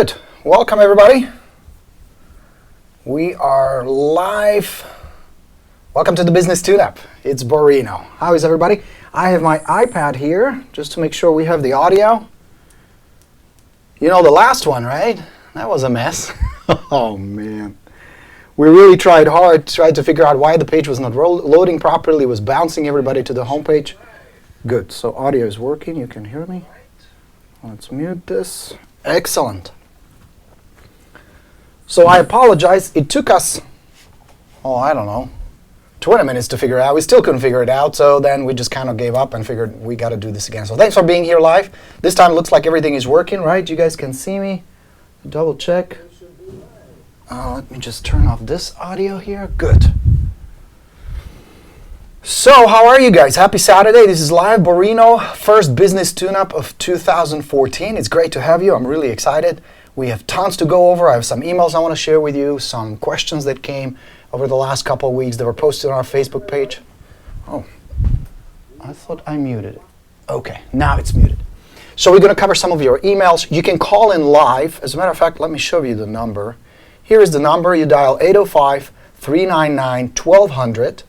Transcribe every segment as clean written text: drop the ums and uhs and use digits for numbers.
Good. Welcome, everybody. We are live. Welcome to the Business Tune-Up. It's Borino. How is everybody? I have my iPad here just to make sure we have the audio. You know the last one, right? That was a mess. Oh, man. We really tried hard, tried to figure out why the page was not loading properly, was bouncing everybody to the home page. Good. So audio is working. You can hear me. Let's mute this. Excellent. So I apologize. It took us, I don't know, 20 minutes to figure it out. We still couldn't figure it out, so then we just kind of gave up and figured we got to do this again. So thanks for being here live. This time it looks like everything is working, right? You guys can see me. Double check. Let me just turn off this audio here. Good. So how are you guys? Happy Saturday. This is live Borino, first business tune-up of 2014. It's great to have you. I'm really excited. We have tons to go over. I have some emails I want to share with you, some questions that came over the last couple of weeks that were posted on our Facebook page. Oh, I thought I muted it. Okay, now it's muted. So we're going to cover some of your emails. You can call in live. As a matter of fact, let me show you the number. Here is the number. You dial 805-399-1200.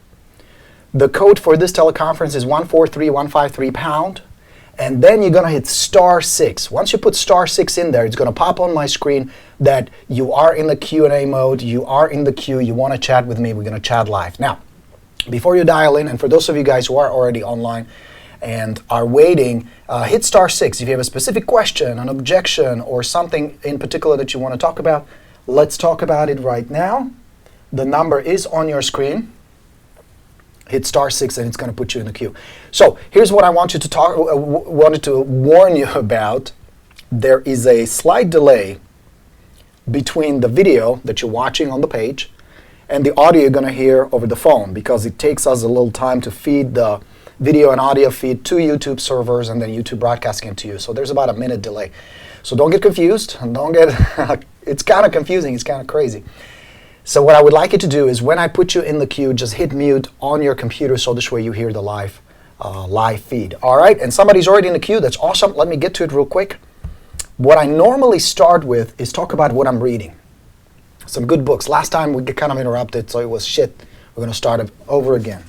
The code for this teleconference is 143153#. And then you're going to hit *6. Once you put *6 in there, it's going to pop on my screen that you are in the Q&A mode, you are in the queue, you want to chat with me, we're going to chat live. Now, before you dial in, and for those of you guys who are already online and are waiting, hit *6. If you have a specific question, an objection, or something in particular that you want to talk about, let's talk about it right now. The number is on your screen. Hit *6 and it's going to put you in the queue. So here's what I wanted to warn you about. There is a slight delay between the video that you're watching on the page and the audio you're going to hear over the phone, because it takes us a little time to feed the video and audio feed to YouTube servers and then YouTube broadcasting it to you. So there's about a minute delay. So don't get confused and don't get, it's kind of confusing, it's kind of crazy. So what I would like you to do is when I put you in the queue, just hit mute on your computer so this way you hear the live feed. All right, and somebody's already in the queue. That's awesome. Let me get to it real quick. What I normally start with is talk about what I'm reading. Some good books. Last time we get kind of interrupted, so it was shit. We're going to start it over again.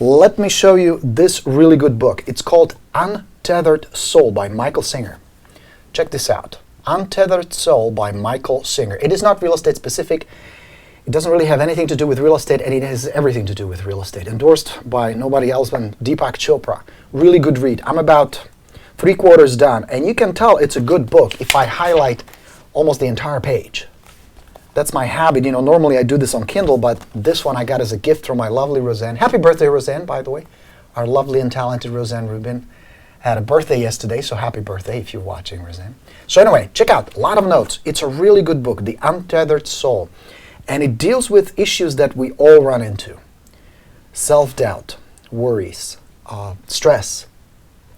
Let me show you this really good book. It's called Untethered Soul by Michael Singer. Check this out. Untethered Soul by Michael Singer. It is not real estate specific. It doesn't really have anything to do with real estate, and it has everything to do with real estate. Endorsed by nobody else than Deepak Chopra. Really good read. I'm about 3/4 done, and you can tell it's a good book if I highlight almost the entire page. That's my habit. You know, normally I do this on Kindle, but this one I got as a gift from my lovely Roseanne. Happy birthday, Roseanne, by the way. Our lovely and talented Roseanne Rubin had a birthday yesterday, so happy birthday if you're watching, Roseanne. So anyway, check out a lot of notes. It's a really good book, The Untethered Soul. And it deals with issues that we all run into. Self-doubt, worries, stress,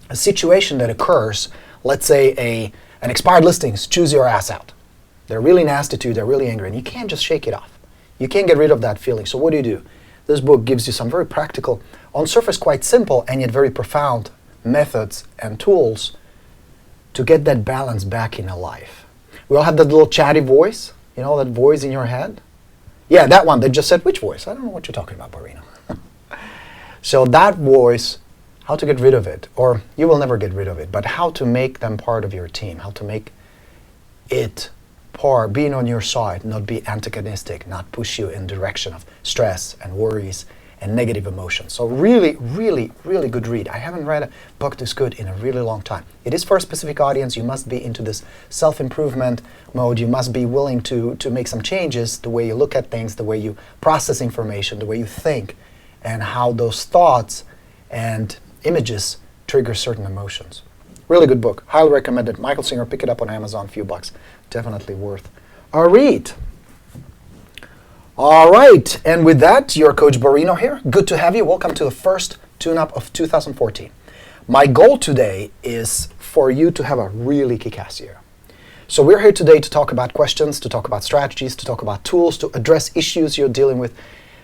a situation that occurs, let's say an expired listings, choose your ass out. They're really nasty to you, they're really angry, and you can't just shake it off. You can't get rid of that feeling. So what do? This book gives you some very practical, on surface quite simple, and yet very profound methods and tools to get that balance back in a life. We all have that little chatty voice, you know, that voice in your head. Yeah, that one that just said, which voice? I don't know what you're talking about, Borino. So that voice, how to get rid of it, or you will never get rid of it, but how to make them part of your team, how to make it being on your side, not be antagonistic, not push you in the direction of stress and worries and negative emotions. So really, really, really good read. I haven't read a book this good in a really long time. It is for a specific audience. You must be into this self-improvement mode. You must be willing to make some changes, the way you look at things, the way you process information, the way you think, and how those thoughts and images trigger certain emotions. Really good book. Highly recommended. Michael Singer, pick it up on Amazon, few bucks. Definitely worth a read. All right, and with that, your Coach Borino here. Good to have you. Welcome to the first tune-up of 2014. My goal today is for you to have a really kick-ass year. So we're here today to talk about questions, to talk about strategies, to talk about tools, to address issues you're dealing with.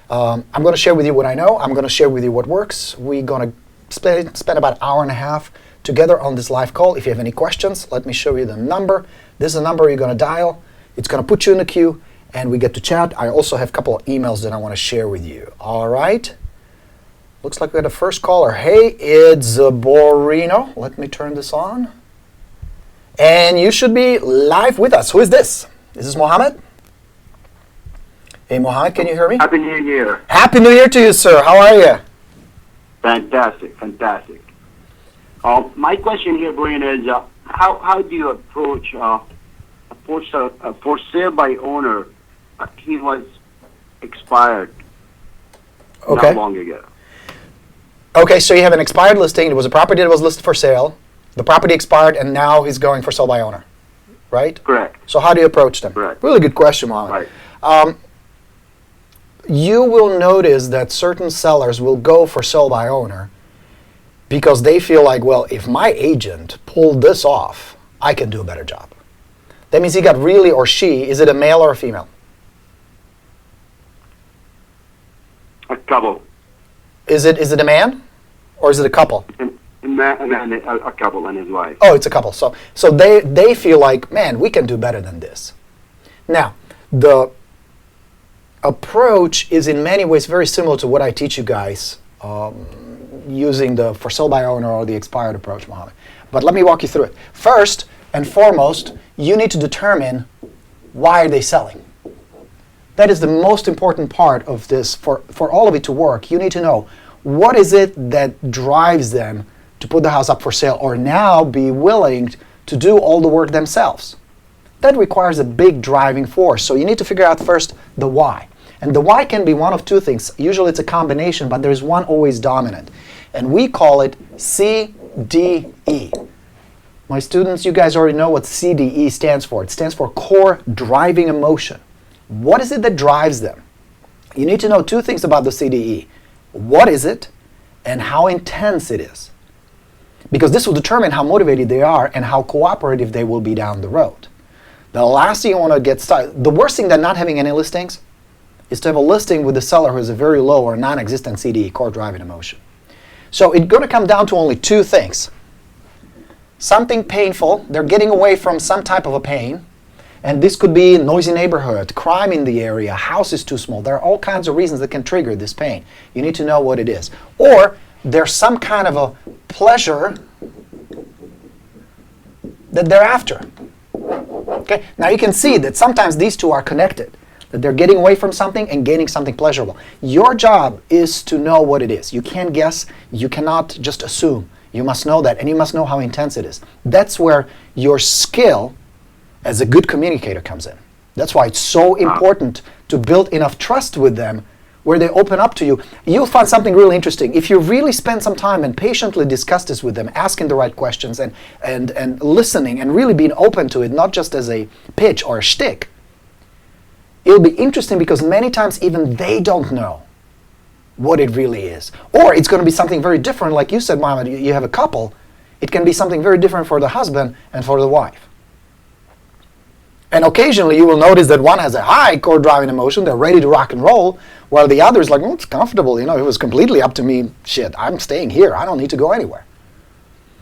I'm going to share with you what I know. I'm going to share with you what works. We're going to spend about an hour and a half together on this live call. If you have any questions, let me show you the number. This is the number you're going to dial. It's going to put you in the queue, and we get to chat. I also have a couple of emails that I want to share with you. All right. Looks like we got a first caller. Hey, it's Borino. Let me turn this on. And you should be live with us. Who is this? Is this Mohammed? Hey, Mohammed, can you hear me? Happy New Year. Happy New Year to you, sir. How are you? Fantastic, fantastic. My question here, Borino, is how do you approach a for sale by owner? He was expired not long ago. Okay, so you have an expired listing. It was a property that was listed for sale. The property expired, and now he's going for sale by owner, right? Correct. So how do you approach them? Correct. Really good question, Mohammed. Right. You will notice that certain sellers will go for sale by owner because they feel like, well, if my agent pulled this off, I can do a better job. That means he got really, or she, is it a male or a female? A couple. Is it a man or is it a couple? A couple and his wife. Oh, it's a couple. So they feel like, man, we can do better than this. Now, the approach is in many ways very similar to what I teach you guys using the for sale by owner or the expired approach, Mohammed. But let me walk you through it. First and foremost, you need to determine why are they selling. That is the most important part of this. For all of it to work, you need to know what is it that drives them to put the house up for sale or now be willing to do all the work themselves. That requires a big driving force. So you need to figure out first the why. And the why can be one of two things. Usually it's a combination, but there's one always dominant. And we call it CDE. My students, you guys already know what CDE stands for. It stands for core driving emotion. What is it that drives them? You need to know two things about the CDE. What is it and how intense it is? Because this will determine how motivated they are and how cooperative they will be down the road. The last thing you want to get started, the worst thing than not having any listings is to have a listing with a seller who has a very low or non-existent CDE, core driving emotion. So it's going to come down to only two things. Something painful, they're getting away from some type of a pain, and this could be noisy neighborhood, crime in the area, house is too small. There are all kinds of reasons that can trigger this pain. You need to know what it is. Or there's some kind of a pleasure that they're after. Okay? Now you can see that sometimes these two are connected, that they're getting away from something and gaining something pleasurable. Your job is to know what it is. You can't guess, you cannot just assume. You must know that, and you must know how intense it is. That's where your skill as a good communicator comes in. That's why it's so important to build enough trust with them where they open up to you. You'll find something really interesting. If you really spend some time and patiently discuss this with them, asking the right questions and listening and really being open to it, not just as a pitch or a shtick, it'll be interesting because many times even they don't know what it really is. Or it's going to be something very different. Like you said, Mohammed, you have a couple. It can be something very different for the husband and for the wife. And occasionally you will notice that one has a high core driving emotion, they're ready to rock and roll, while the other is like, it's comfortable, it was completely up to me, shit, I'm staying here, I don't need to go anywhere.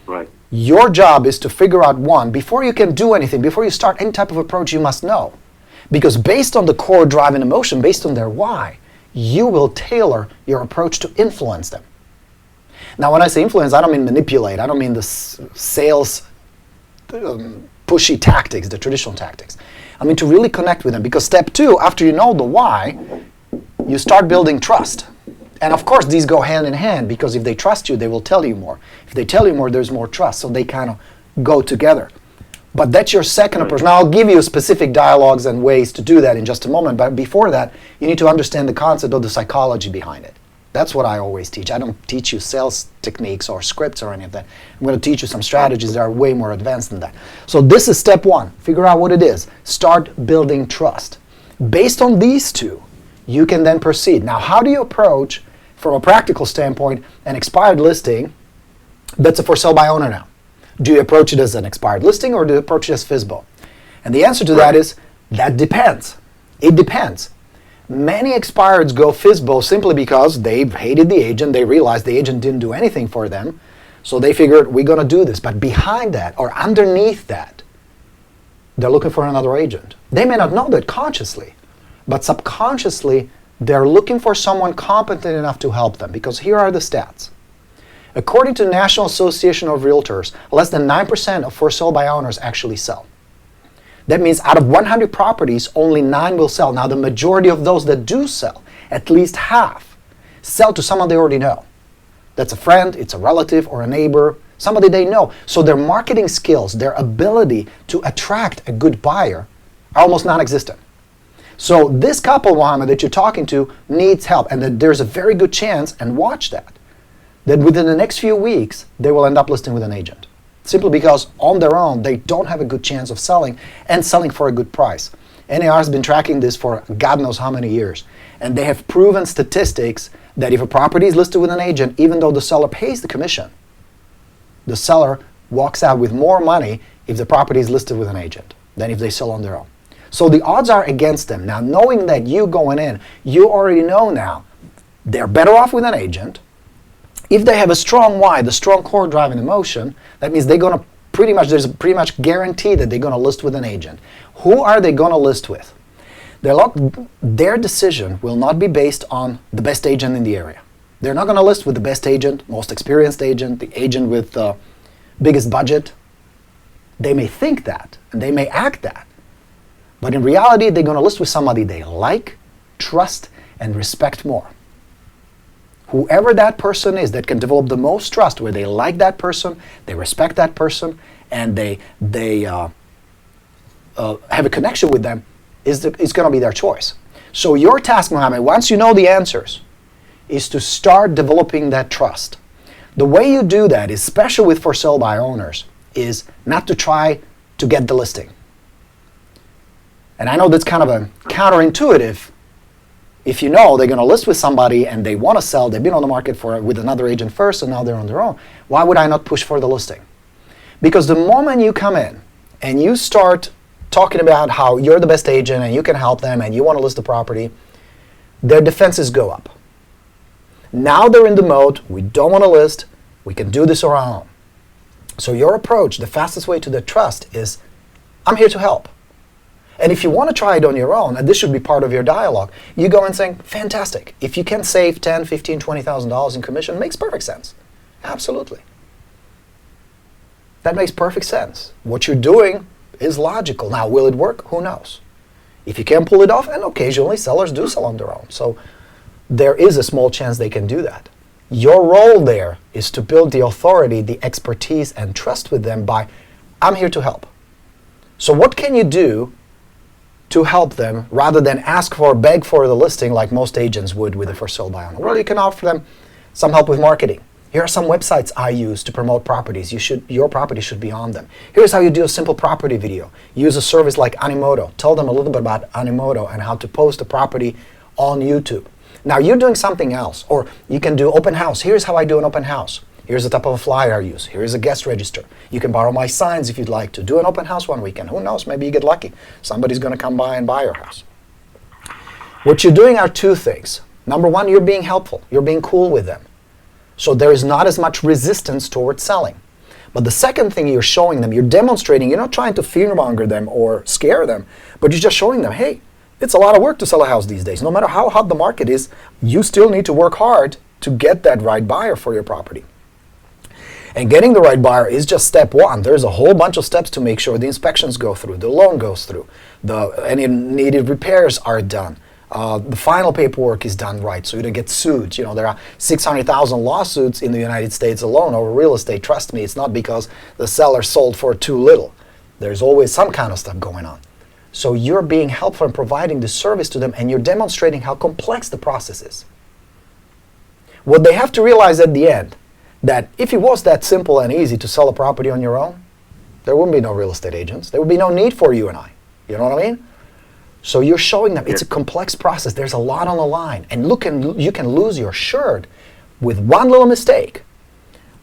Right. Your job is to figure out one, before you can do anything, before you start any type of approach, you must know. Because based on the core driving emotion, based on their why, you will tailor your approach to influence them. Now when I say influence, I don't mean manipulate, I don't mean the sales pushy tactics, the traditional tactics. I mean to really connect with them, because step two, after you know the why, you start building trust. And of course these go hand in hand, because if they trust you, they will tell you more. If they tell you more, there's more trust, so they kind of go together. But that's your second approach. Now I'll give you specific dialogues and ways to do that in just a moment, but before that, you need to understand the concept of the psychology behind it. That's what I always teach. I don't teach you sales techniques or scripts or any of that. I'm going to teach you some strategies that are way more advanced than that. So this is step one. Figure out what it is. Start building trust. Based on these two, you can then proceed. Now, how do you approach, from a practical standpoint, an expired listing that's a for sale by owner now? Do you approach it as an expired listing or do you approach it as FSBO? And the answer to that is, that depends. It depends. Many expireds go FSBO simply because they hated the agent, they realized the agent didn't do anything for them, So they figured, we're going to do this. But behind that, or underneath that, they're looking for another agent. They may not know that consciously, but subconsciously, they're looking for someone competent enough to help them. Because here are the stats. According to the National Association of Realtors, less than 9% of for sale by owners actually sell. That means out of 100 properties, only 9 will sell. Now, the majority of those that do sell, at least half, sell to someone they already know. That's a friend, it's a relative, or a neighbor, somebody they know. So their marketing skills, their ability to attract a good buyer are almost non-existent. So this couple, Mohammed, that you're talking to needs help, and that there's a very good chance, and watch that within the next few weeks, they will end up listing with an agent. Simply because on their own, they don't have a good chance of selling, and selling for a good price. NAR has been tracking this for God knows how many years. And they have proven statistics that if a property is listed with an agent, even though the seller pays the commission, the seller walks out with more money if the property is listed with an agent than if they sell on their own. So the odds are against them. Now, knowing that you going in, you already know now they're better off with an agent. If they have a strong why, the strong core driving emotion, that means they're going to there's a pretty much guarantee that they're going to list with an agent. Who are they going to list with? Their decision will not be based on the best agent in the area. They're not going to list with the best agent, most experienced agent, the agent with the biggest budget. They may think that, and they may act that. But in reality, they're going to list with somebody they like, trust, and respect more. Whoever that person is that can develop the most trust, where they like that person, they respect that person, and they have a connection with them, is going to be their choice. So your task, Mohammed, once you know the answers, is to start developing that trust. The way you do that, especially with for sale by owners, is not to try to get the listing. And I know that's kind of a counterintuitive. If you know they're going to list with somebody and they want to sell, they've been on the market with another agent first and now they're on their own, why would I not push for the listing? Because the moment you come in and you start talking about how you're the best agent and you can help them and you want to list the property, their defenses go up. Now they're in the mode, we don't want to list, we can do this on our own. So your approach, the fastest way to the trust is, I'm here to help. And if you want to try it on your own, and this should be part of your dialogue, you go and saying, fantastic. If you can save $10,000, $15,000, $20,000 in commission, it makes perfect sense. Absolutely. That makes perfect sense. What you're doing is logical. Now, will it work? Who knows? If you can pull it off, and occasionally sellers do sell on their own. So there is a small chance they can do that. Your role there is to build the authority, the expertise, and trust with them by, I'm here to help. So what can you do to help them rather than beg for the listing like most agents would with a for sale by owner? Well, you can offer them some help with marketing. Here are some websites I use to promote properties. Your property should be on them. Here's how you do a simple property video. Use a service like Animoto. Tell them a little bit about Animoto and how to post a property on YouTube. Now you're doing something else, or you can do open house. Here's how I do an open house. Here's the type of a flyer I use. Here's a guest register. You can borrow my signs if you'd like to. Do an open house one weekend. Who knows? Maybe you get lucky. Somebody's going to come by and buy your house. What you're doing are two things. Number one, you're being helpful. You're being cool with them. So there is not as much resistance towards selling. But the second thing you're showing them, you're demonstrating, you're not trying to fearmonger them or scare them, but you're just showing them, hey, it's a lot of work to sell a house these days. No matter how hot the market is, you still need to work hard to get that right buyer for your property. And getting the right buyer is just step one. There's a whole bunch of steps to make sure the inspections go through, the loan goes through, any needed repairs are done. The final paperwork is done right, so you don't get sued. You know, there are 600,000 lawsuits in the United States alone over real estate. Trust me, it's not because the seller sold for too little. There's always some kind of stuff going on. So you're being helpful and providing the service to them, and you're demonstrating how complex the process is. What they have to realize at the end, that if it was that simple and easy to sell a property on your own, there wouldn't be no real estate agents. There would be no need for you and I. You know what I mean? So you're showing them it's a complex process. There's a lot on the line. And you can lose your shirt with one little mistake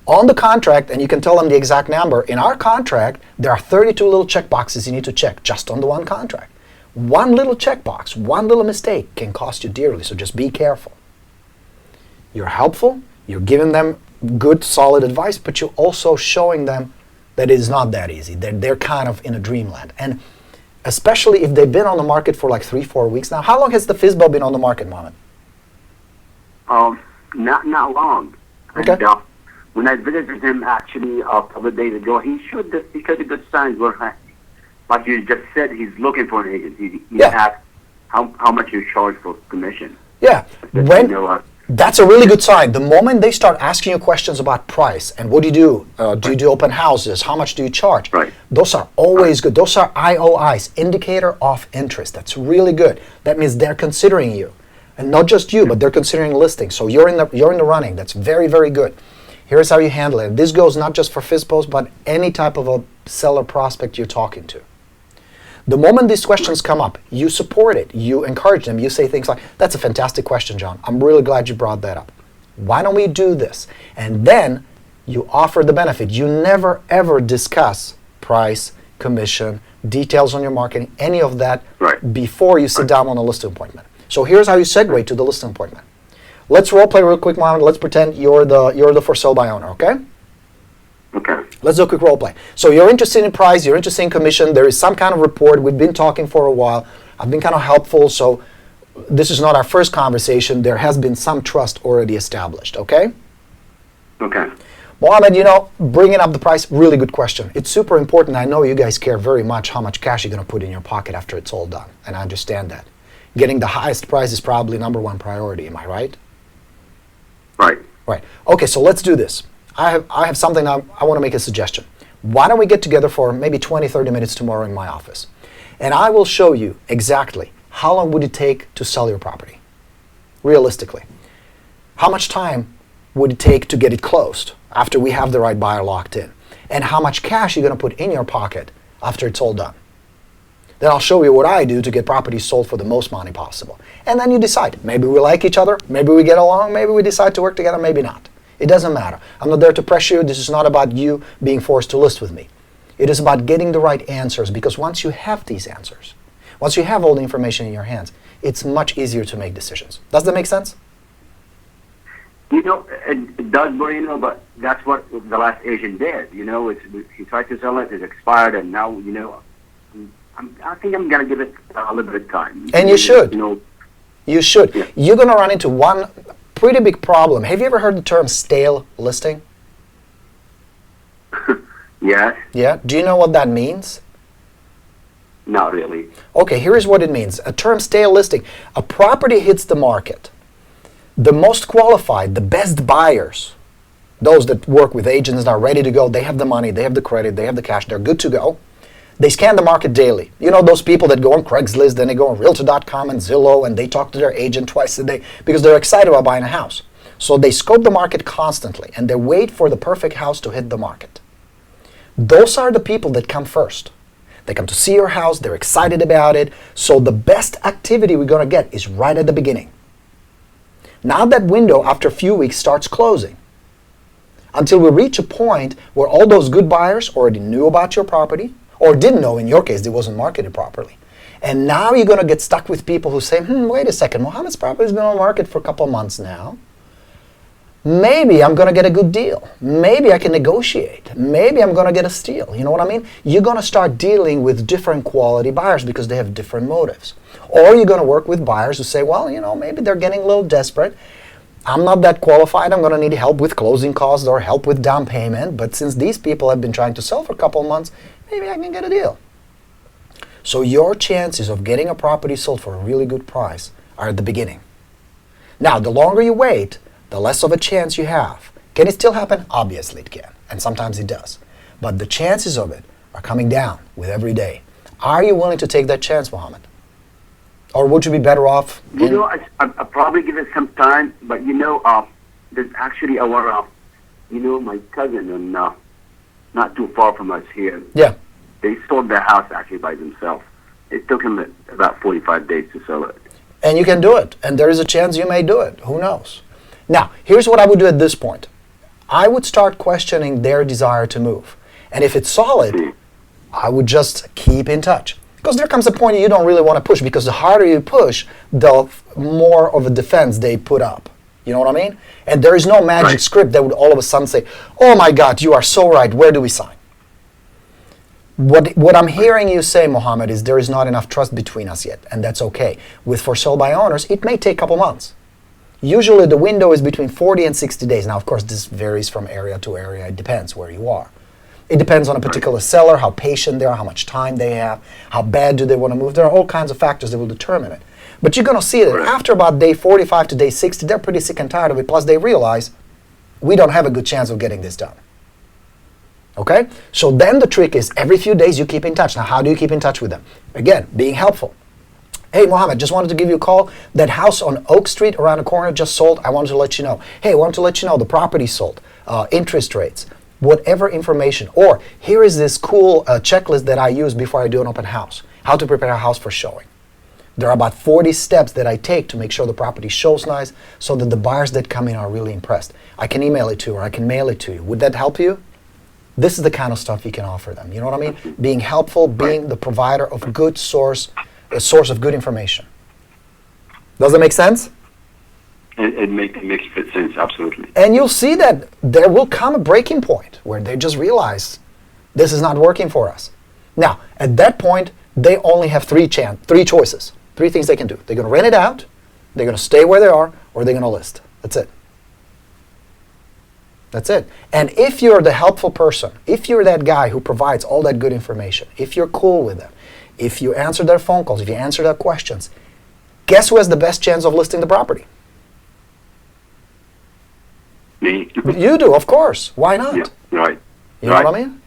on the contract, and you can tell them the exact number. In our contract, there are 32 little check boxes you need to check just on the one contract. One little checkbox, one little mistake can cost you dearly, so just be careful. You're helpful. You're giving them good, solid advice, but you're also showing them that it is not that easy. They're kind of in a dreamland. And especially if they've been on the market for like 3-4 weeks now. How long has the FSBO been on the market, Mohammed? Not long. Okay. And, when I visited him actually a couple of days ago, he showed the good signs were, like you just said, he's looking for an agent. He asked how much you charge for commission. Yeah. You know, That's a really good sign. The moment they start asking you questions about price and what do you do? Do you do open houses? How much do you charge? Right. Those are always good. Those are IOIs, indicator of interest. That's really good. That means they're considering you. And not just you, but they're considering listing. So you're in the running. That's very, very good. Here's how you handle it. This goes not just for FSBOs, but any type of a seller prospect you're talking to. The moment these questions come up, you support it, you encourage them, you say things like, that's a fantastic question, John. I'm really glad you brought that up. Why don't we do this? And then you offer the benefit. You never ever discuss price, commission, details on your marketing, any of that before you sit down on a listing appointment. So here's how you segue to the listing appointment. Let's role play real quick, Mohammed. Let's pretend you're the for sale by owner, okay? Okay. Let's do a quick role play. So you're interested in price, you're interested in commission, there is some kind of rapport, we've been talking for a while, I've been kind of helpful, so this is not our first conversation, there has been some trust already established, okay? Okay. Mohammed, bringing up the price, really good question. It's super important. I know you guys care very much how much cash you're going to put in your pocket after it's all done, and I understand that. Getting the highest price is probably number one priority, am I right? Right. Right. Okay, so let's do this. I have something I want to make a suggestion. Why don't we get together for maybe 20, 30 minutes tomorrow in my office? And I will show you exactly how long would it take to sell your property, realistically. How much time would it take to get it closed after we have the right buyer locked in? And how much cash you're going to put in your pocket after it's all done? Then I'll show you what I do to get properties sold for the most money possible. And then you decide. Maybe we like each other, maybe we get along, maybe we decide to work together, maybe not. It doesn't matter. I'm not there to pressure you. This is not about you being forced to list with me. It is about getting the right answers, because once you have these answers, once you have all the information in your hands, it's much easier to make decisions. Does that make sense? It does, Borino, but that's what the last agent did. He tried to sell it, it expired, and now, I think I'm going to give it a little bit of time. And you should. You should. Yeah. You're going to run into one pretty big problem. Have you ever heard the term stale listing? Yes. Yeah? Do you know what that means? Not really. Okay, here's what it means. A term stale listing. A property hits the market. The most qualified, the best buyers, those that work with agents that are ready to go, they have the money, they have the credit, they have the cash, they're good to go. They scan the market daily. Those people that go on Craigslist, then they go on Realtor.com and Zillow, and they talk to their agent twice a day because they're excited about buying a house. So they scope the market constantly, and they wait for the perfect house to hit the market. Those are the people that come first. They come to see your house, they're excited about it, so the best activity we're going to get is right at the beginning. Now that window, after a few weeks, starts closing until we reach a point where all those good buyers already knew about your property, or didn't know, in your case, it wasn't marketed properly. And now you're going to get stuck with people who say, wait a second, Mohammed's property's been on the market for a couple of months now. Maybe I'm going to get a good deal. Maybe I can negotiate. Maybe I'm going to get a steal. You know what I mean? You're going to start dealing with different quality buyers because they have different motives. Or you're going to work with buyers who say, well, maybe they're getting a little desperate. I'm not that qualified. I'm going to need help with closing costs or help with down payment. But since these people have been trying to sell for a couple of months, maybe I can get a deal. So your chances of getting a property sold for a really good price are at the beginning. Now, the longer you wait, the less of a chance you have. Can it still happen? Obviously it can, and sometimes it does. But the chances of it are coming down with every day. Are you willing to take that chance, Mohammed? Or would you be better off? I'll probably give it some time, but there's actually my cousin, and not too far from us here. Yeah. They sold their house actually by themselves. It took him about 45 days to sell it. And you can do it, and there is a chance you may do it. Who knows? Now, here's what I would do at this point. I would start questioning their desire to move. And if it's solid, I would just keep in touch. Because there comes a point you don't really want to push, because the harder you push, the more of a defense they put up. You know what I mean? And there is no magic Right. script that would all of a sudden say, oh my God, you are so right, where do we sign? What I'm hearing you say, Mohammed, is there is not enough trust between us yet, and that's okay. With for sale by owners, it may take a couple months. Usually the window is between 40 and 60 days. Now, of course, this varies from area to area. It depends where you are. It depends on a particular seller, how patient they are, how much time they have, how bad do they want to move. There are all kinds of factors that will determine it. But you're going to see that Right. after about day 45 to day 60, they're pretty sick and tired of it. Plus, they realize we don't have a good chance of getting this done. Okay? So then the trick is every few days you keep in touch. Now, how do you keep in touch with them? Again, being helpful. Hey, Mohammed, just wanted to give you a call. That house on Oak Street around the corner just sold. I wanted to let you know. Hey, I wanted to let you know the property sold, interest rates, whatever information. Or here is this cool checklist that I use before I do an open house. How to prepare a house for showing. There are about 40 steps that I take to make sure the property shows nice so that the buyers that come in are really impressed. I can email it to you or I can mail it to you. Would that help you? This is the kind of stuff you can offer them. You know what I mean? Being helpful, being the provider of a source of good information. Does that make sense? It makes fit sense, absolutely. And you'll see that there will come a breaking point where they just realize this is not working for us. Now, at that point, they only have three choices, three things they can do. They're going to rent it out, they're going to stay where they are, or they're going to list. That's it. That's it. And if you're the helpful person, if you're that guy who provides all that good information, if you're cool with them, if you answer their phone calls, if you answer their questions, guess who has the best chance of listing the property? Me? You do, of course. Why not? Yeah, right. You know Right. what I mean?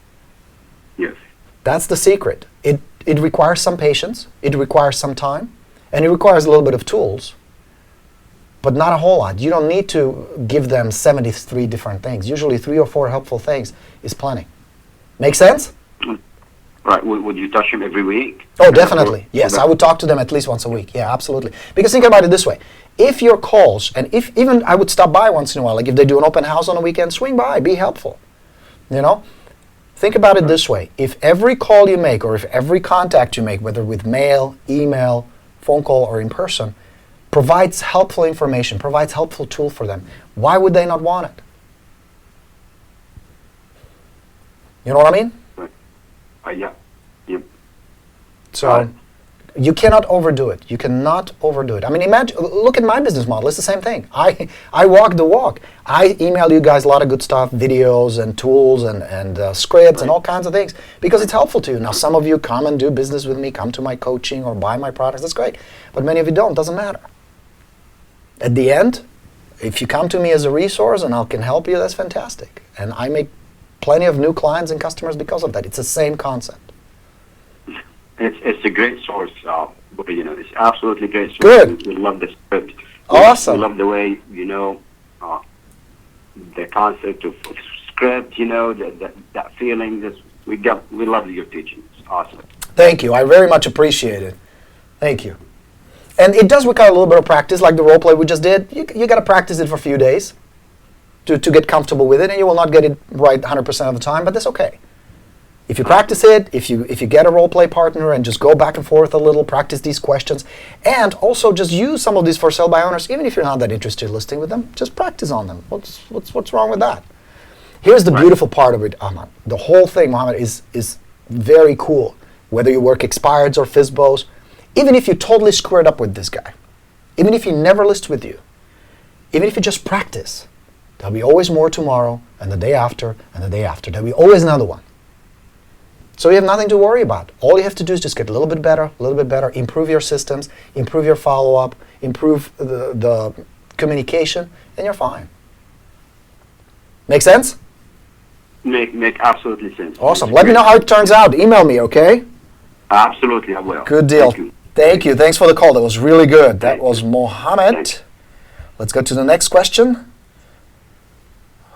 Yes. That's the secret. It requires some patience, it requires some time, and it requires a little bit of tools, but not a whole lot. You don't need to give them 73 different things. Usually 3 or 4 helpful things is plenty. Make sense? Right. Would you touch him every week? Oh, definitely. Yes, I would talk to them at least once a week. Yeah, absolutely. Because think about it this way. If your calls, and if even I would stop by once in a while, like if they do an open house on a weekend, swing by, be helpful. You know? Think about it this way. If every call you make or if every contact you make, whether with mail, email, phone call, or in person, provides helpful information, provides helpful tool for them, why would they not want it? You know what I mean? Yeah. Yep. So Right. you cannot overdo it. You cannot overdo it. I mean, imagine, look at my business model. It's the same thing. I walk the walk. I email you guys a lot of good stuff, videos and tools and scripts and all kinds of things because it's helpful to you. Now, some of you come and do business with me, come to my coaching or buy my products. That's great. But many of you don't. Doesn't matter. At the end, if you come to me as a resource and I can help you, that's fantastic. And I make plenty of new clients and customers because of that. It's the same concept. It's a great source, Borino. It's absolutely great source. Good. We love the script. Awesome. We love the way, the concept of script, that feeling. We love your teaching. It's awesome. Thank you. I very much appreciate it. Thank you. And it does require a little bit of practice, like the role play we just did. You got to practice it for a few days to get comfortable with it, and you will not get it right 100% of the time, but that's okay. If you practice it, if you get a role play partner and just go back and forth a little, practice these questions, and also just use some of these for sale by owners, even if you're not that interested in listing with them, just practice on them. What's wrong with that? Here's the beautiful part of it, Ahmad. The whole thing, Mohammed, is very cool. Whether you work expireds or FSBOs, even if you totally screw it up with this guy, even if he never lists with you, even if you just practice, there'll be always more tomorrow, and the day after, and the day after. There'll be always another one. So you have nothing to worry about. All you have to do is just get a little bit better, improve your systems, improve your follow-up, improve the communication, and you're fine. Make sense? Make absolutely sense. Awesome. Let me know how it turns out. Email me, okay? Absolutely, I will. Good deal. Thank you. Thanks for the call. That was really good. That was Thank Mohammed. you. Let's go to the next question.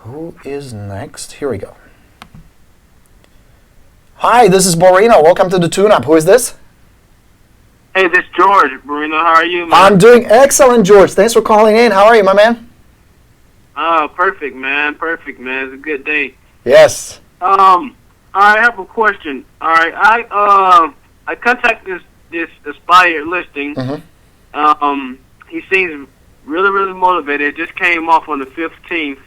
Who is next? Here we go. Hi, this is Borino. Welcome to the tune-up. Who is this? Hey, this is George. Borino, how are you, man? I'm doing excellent, George. Thanks for calling in. How are you, my man? Oh, perfect, man. Perfect, man. It's a good day. Yes. I have a question. All right, I contacted this expired listing. Mm-hmm. He seems really, really motivated. It just came off on the 15th.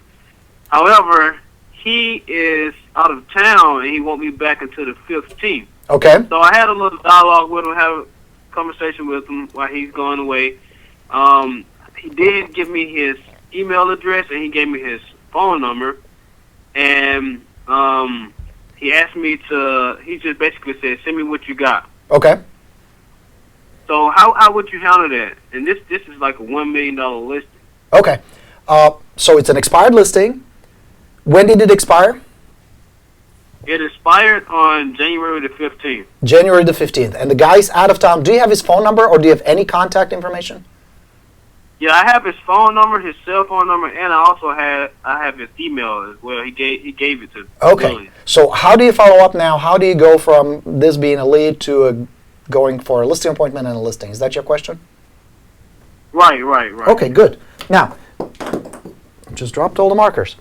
However, he is out of town, and he won't be back until the 15th. Okay. So I had a little dialogue with him, have a conversation with him while he's going away. He did give me his email address, and he gave me his phone number. And he asked me to, he just basically said, send me what you got. Okay. So how would you handle that? And this is like a $1 million listing. Okay. So it's an expired listing. When did it expire? It expired on January the 15th. January the 15th. And the guy's out of town. Do you have his phone number or do you have any contact information? Yeah, I have his phone number, his cell phone number, and I have his email as well. He gave it to Okay. Billy. So how do you follow up now? How do you go from this being a lead to going for a listing appointment and a listing? Is that your question? Right. Okay, good. Now, just dropped all the markers.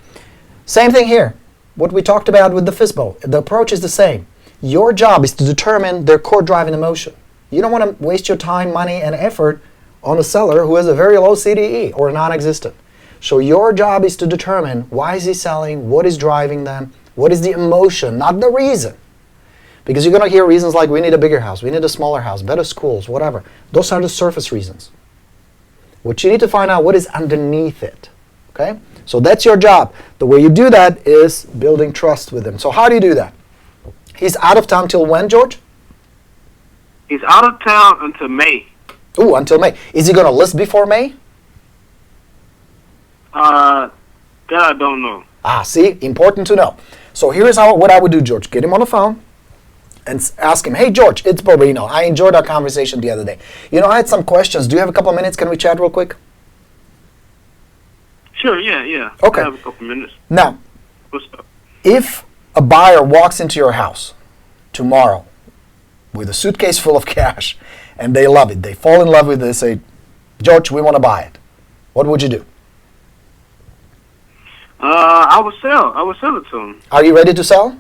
Same thing here. What we talked about with the FSBO. The approach is the same. Your job is to determine their core driving emotion. You don't want to waste your time, money, and effort on a seller who has a very low CDE or non-existent. So your job is to determine why is he selling, what is driving them, what is the emotion, not the reason. Because you're going to hear reasons like we need a bigger house, we need a smaller house, better schools, whatever. Those are the surface reasons. What you need to find out what is underneath it. Okay? So that's your job. The way you do that is building trust with him. So how do you do that? He's out of town till when, George? He's out of town until May. Ooh, until May. Is he going to list before May? That I don't know. Ah, see? Important to know. So here's what I would do, George. Get him on the phone and ask him, hey, George, it's Borino. I enjoyed our conversation the other day. You know, I had some questions. Do you have a couple of minutes? Can we chat real quick? Sure, yeah. Okay. I have a couple minutes. Now, What's up? if a buyer walks into your house tomorrow with a suitcase full of cash and they love it, they fall in love with it, they say, George, we want to buy it, what would you do? I would sell it to him. Are you ready to sell?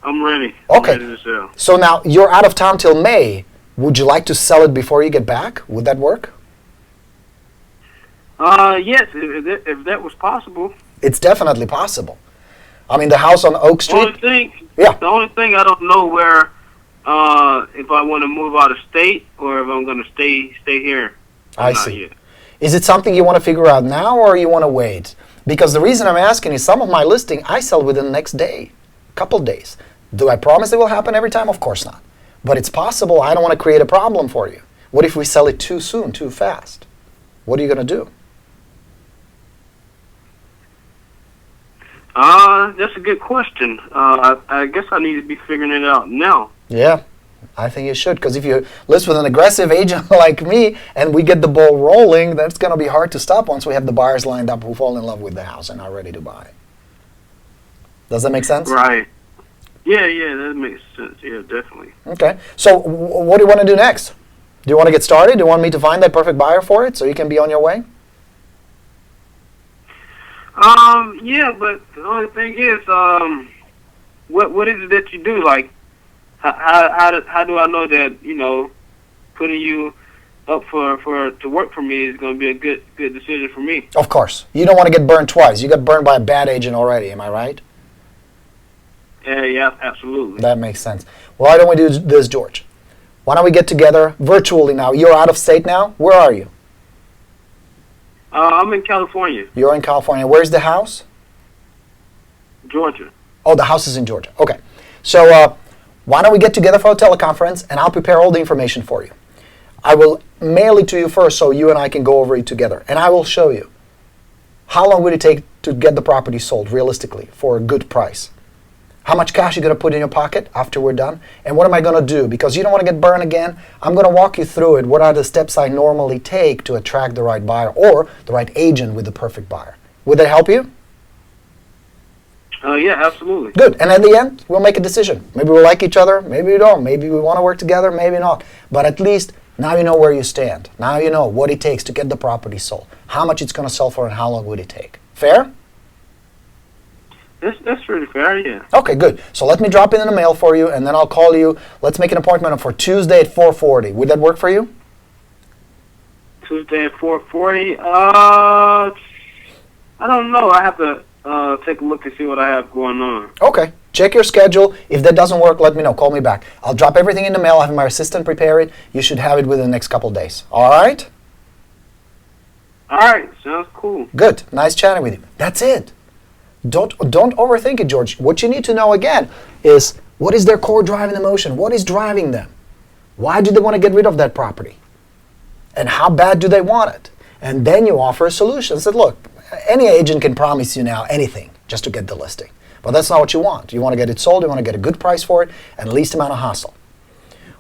I'm ready. Okay. I'm ready to sell. So now you're out of town till May. Would you like to sell it before you get back? Would that work? Yes, if that was possible. It's definitely possible. I mean, the house on Oak Street. The only thing I don't know where, if I want to move out of state or if I'm going to stay here. I see. Yet. Is it something you want to figure out now or you want to wait? Because the reason I'm asking is some of my listing I sell within the next day, couple days. Do I promise it will happen every time? Of course not. But it's possible. I don't want to create a problem for you. What if we sell it too soon, too fast? What are you going to do? That's a good question. I guess I need to be figuring it out now. Yeah, I think you should. Because if you list with an aggressive agent like me and we get the ball rolling, that's going to be hard to stop once we have the buyers lined up who fall in love with the house and are ready to buy. Does that make sense? Right. Yeah, that makes sense. Yeah, definitely. Okay. So what do you want to do next? Do you want to get started? Do you want me to find that perfect buyer for it so you can be on your way? Yeah, but the only thing is, what is it that you do? Like, how do I know that, putting you up to work for me is going to be a good decision for me? Of course. You don't want to get burned twice. You got burned by a bad agent already, am I right? Yeah, absolutely. That makes sense. Well, why don't we do this, George? Why don't we get together virtually now? You're out of state now? Where are you? I'm in California. You're in California. Where's the house? Georgia. Oh, the house is in Georgia. Okay. So why don't we get together for a teleconference, and I'll prepare all the information for you. I will mail it to you first so you and I can go over it together. And I will show you how long would it take to get the property sold realistically for a good price. How much cash you're going to put in your pocket after we're done, and what am I going to do? Because you don't want to get burned again, I'm going to walk you through it. What are the steps I normally take to attract the right buyer or the right agent with the perfect buyer? Would that help you? Yeah, absolutely. Good. And at the end, we'll make a decision. Maybe we like each other, maybe we don't. Maybe we want to work together, maybe not. But at least now you know where you stand. Now you know what it takes to get the property sold, how much it's going to sell for, and how long would it take. Fair? That's pretty fair, yeah. Okay, good. So let me drop it in the mail for you, and then I'll call you. Let's make an appointment for Tuesday at 4:40. Would that work for you? Tuesday at 4:40. I don't know. I have to take a look to see what I have going on. Okay. Check your schedule. If that doesn't work, let me know. Call me back. I'll drop everything in the mail. I'll have my assistant prepare it. You should have it within the next couple of days. All right? All right. Sounds cool. Good. Nice chatting with you. That's it. Don't overthink it, George. What you need to know, again, is what is their core driving emotion? What is driving them? Why do they want to get rid of that property? And how bad do they want it? And then you offer a solution. Say, look, any agent can promise you now anything just to get the listing. But that's not what you want. You want to get it sold, you want to get a good price for it, and least amount of hassle.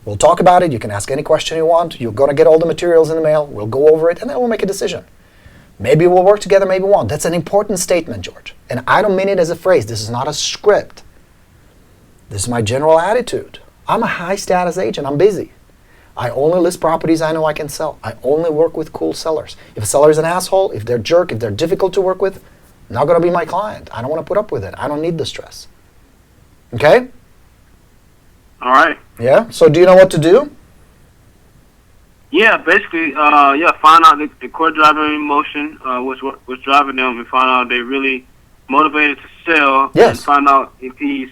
We'll talk about it. You can ask any question you want. You're going to get all the materials in the mail. We'll go over it, and then we'll make a decision. Maybe we'll work together, maybe we won't. That's an important statement, George. And I don't mean it as a phrase. This is not a script. This is my general attitude. I'm a high-status agent. I'm busy. I only list properties I know I can sell. I only work with cool sellers. If a seller is an asshole, if they're a jerk, if they're difficult to work with, not going to be my client. I don't want to put up with it. I don't need the stress. Okay? All right. Yeah? So do you know what to do? Yeah, basically, find out the core driving emotion, what's driving them, and find out if they're really motivated to sell. Yes. And find out if he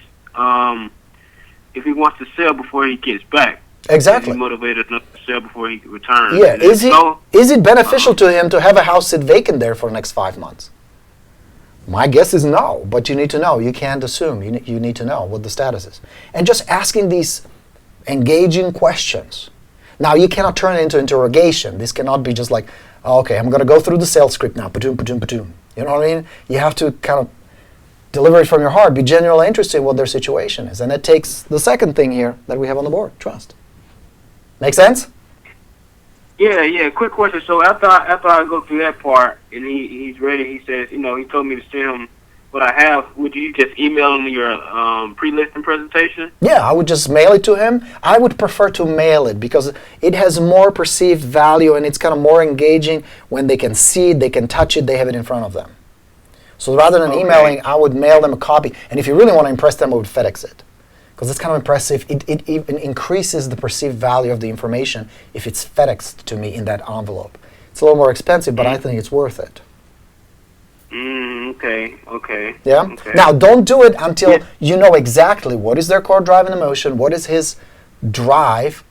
wants to sell before he gets back. Exactly. Is he motivated enough to sell before he returns? Yeah. Is it beneficial to him to have a house sit vacant there for the next 5 months? My guess is no, but you need to know. You can't assume. You need to know what the status is. And just asking these engaging questions. Now, you cannot turn it into interrogation. This cannot be just like, oh, okay, I'm going to go through the sales script now. Patoom, patoom, patoom. You know what I mean? You have to kind of deliver it from your heart. Be genuinely interested in what their situation is. And that takes the second thing here that we have on the board, trust. Make sense? Yeah. Quick question. So after I go through that part and he's ready, he says, he told me to send him what I have. Would you just email him your pre-listing presentation? Yeah, I would just mail it to him. I would prefer to mail it because it has more perceived value and it's kind of more engaging when they can see it, they can touch it, they have it in front of them. So rather than emailing, I would mail them a copy. And if you really want to impress them, I would FedEx it. Because it's kind of impressive. It even increases the perceived value of the information if it's FedExed to me in that envelope. It's a little more expensive, but I think it's worth it. Okay. Yeah? Okay. Now, don't do it until you know exactly what is their core driving emotion, what is his drive,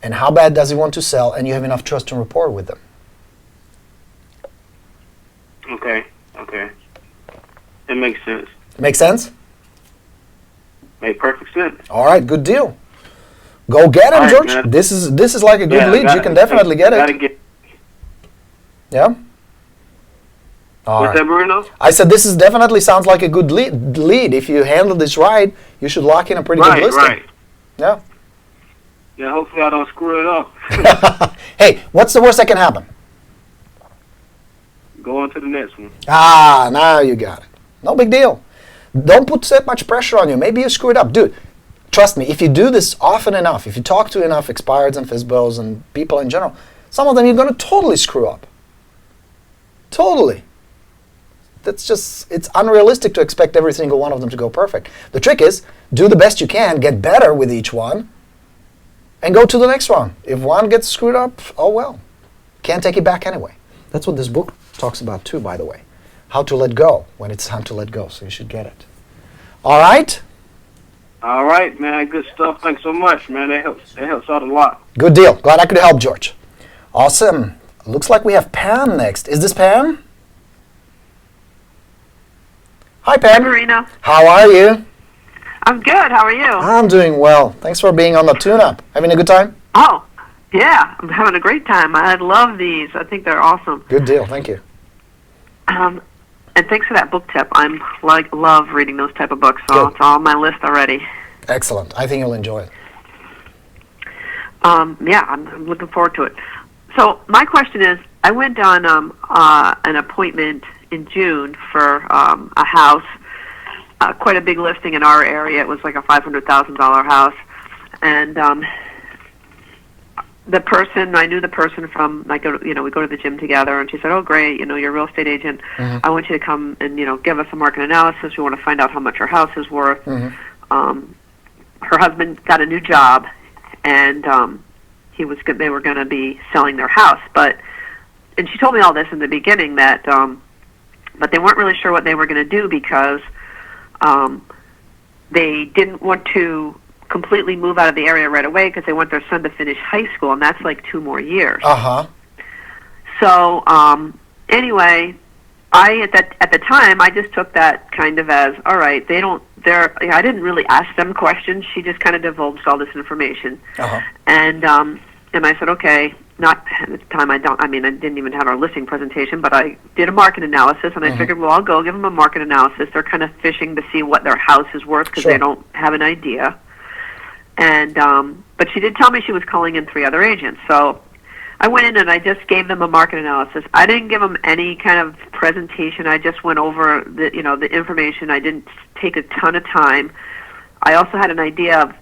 and how bad does he want to sell, and you have enough trust and rapport with them. Okay. That makes sense. Make sense? Made perfect sense. All right, good deal. Go get him, All right, George. man. This is like a good lead. You can definitely get it. Yeah? All What's right. that, Borino? I said this is definitely sounds like a good lead. If you handle this right, you should lock in a pretty good listing. Right. Yeah. Yeah, hopefully I don't screw it up. Hey, what's the worst that can happen? Go on to the next one. Ah, now you got it. No big deal. Don't put that much pressure on you. Maybe you screw it up. Dude, trust me, if you do this often enough, if you talk to enough expireds and FSBOs and people in general, some of them you're going to totally screw up. Totally. It's unrealistic to expect every single one of them to go perfect. The trick is, do the best you can, get better with each one, and go to the next one. If one gets screwed up, oh well. Can't take it back anyway. That's what this book talks about too, by the way. How to let go when it's time to let go, so you should get it. All right? All right, man. Good stuff. Thanks so much, man. That helps out a lot. Good deal. Glad I could help, George. Awesome. Looks like we have Pam next. Is this Pam? Hi, Pam. Hi, Borino. How are you? I'm good. How are you? I'm doing well. Thanks for being on the tune-up. Having a good time? Oh, yeah. I'm having a great time. I love these. I think they're awesome. Good deal. Thank you. And thanks for that book tip. Love reading those type of books, so Good. it's on my list already. Excellent. I think you'll enjoy it. Yeah, I'm looking forward to it. So my question is, I went on an appointment in June for a house, quite a big listing in our area. It was like a $500,000 house, and I knew the person from, we go to the gym together, and she said, oh, great, you're a real estate agent. Mm-hmm. I want you to come and, give us a market analysis. We want to find out how much her house is worth. Mm-hmm. Her husband got a new job, and they were going to be selling their house, but and she told me all this in the beginning that, but they weren't really sure what they were going to do because they didn't want to completely move out of the area right away because they want their son to finish high school, and that's like 2 more years. So anyway, at the time I just took that kind of as, all right, I didn't really ask them questions. She just kind of divulged all this information, and I said, okay. Not at the time. I didn't even have our listing presentation, but I did a market analysis, and I figured, well, I'll go give them a market analysis. They're kind of fishing to see what their house is worth because they don't have an idea. And but she did tell me she was calling in 3 other agents, so I went in and I just gave them a market analysis. I didn't give them any kind of presentation. I just went over the information. I didn't take a ton of time. I also had an idea of,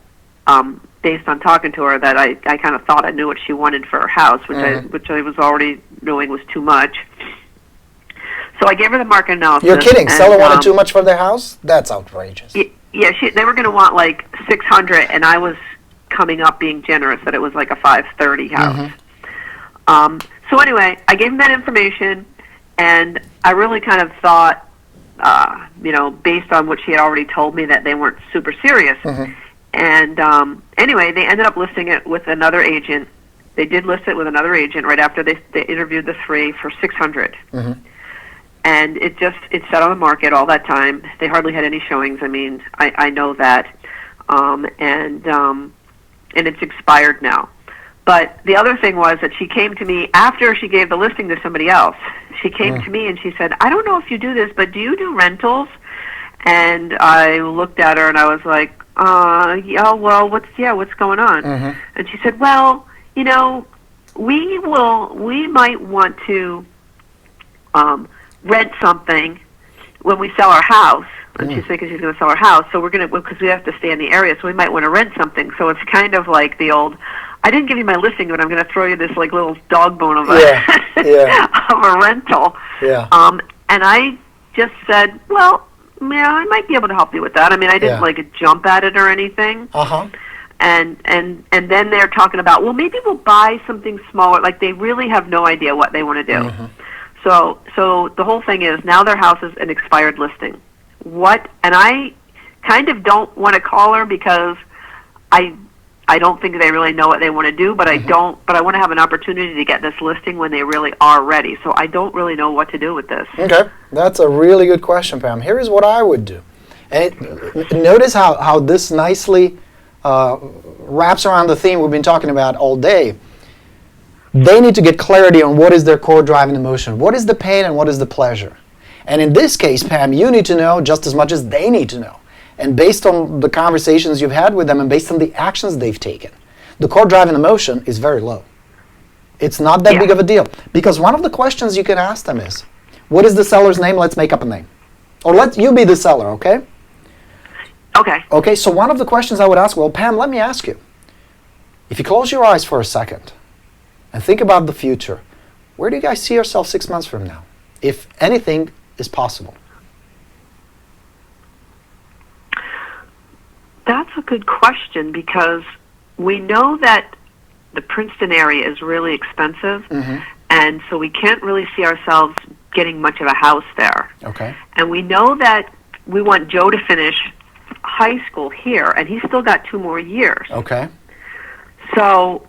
based on talking to her, that I kind of thought I knew what she wanted for her house, which I was already knowing was too much. So I gave her the market analysis. You're kidding? Seller wanted too much for their house? That's outrageous. Yeah, they were going to want like 600, and I was coming up being generous that it was like a 530 house. So anyway, I gave them that information, and I really kind of thought, based on what she had already told me, that they weren't super serious. And anyway, they ended up listing it with another agent. They did list it with another agent right after they interviewed the 3 for 600. And it sat on the market all that time. They hardly had any showings. I mean, I know that, and it's expired now. But the other thing was that she came to me after she gave the listing to somebody else. She came to me and she said, I don't know if you do this, but do you do rentals? And I looked at her and I was like, yeah, well, what's going on? And she said, well, we might want to rent something when we sell our house. And she's thinking she's going to sell her house, so because we have to stay in the area, so we might want to rent something. So it's kind of like the old, I didn't give you my listing, but I'm going to throw you this like little dog bone of a rental. And I just said, well, yeah, I might be able to help you with that. I mean, I didn't like jump at it or anything. And then they're talking about, well, maybe we'll buy something smaller. Like they really have no idea what they want to do. So the whole thing is now their house is an expired listing. And I kind of don't want to call her because I don't think they really know what they want to do, but I want to have an opportunity to get this listing when they really are ready. So I don't really know what to do with this. Okay, that's a really good question, Pam. Here is what I would do. And notice how this nicely wraps around the theme we've been talking about all day. They need to get clarity on what is their core driving emotion. What is the pain and what is the pleasure? And in this case, Pam, you need to know just as much as they need to know. And based on the conversations you've had with them and based on the actions they've taken, the core driving emotion is very low. It's not that big of a deal. Because one of the questions you can ask them is, what is the seller's name? Let's make up a name. Or let you be the seller, okay? Okay. Okay, so one of the questions I would ask, well, Pam, let me ask you. If you close your eyes for a second and think about the future, where do you guys see yourself 6 months from now? If anything is possible. That's a good question because we know that the Princeton area is really expensive, and so we can't really see ourselves getting much of a house there. Okay. And we know that we want Joe to finish high school here, and he's still got 2 more years. Okay. So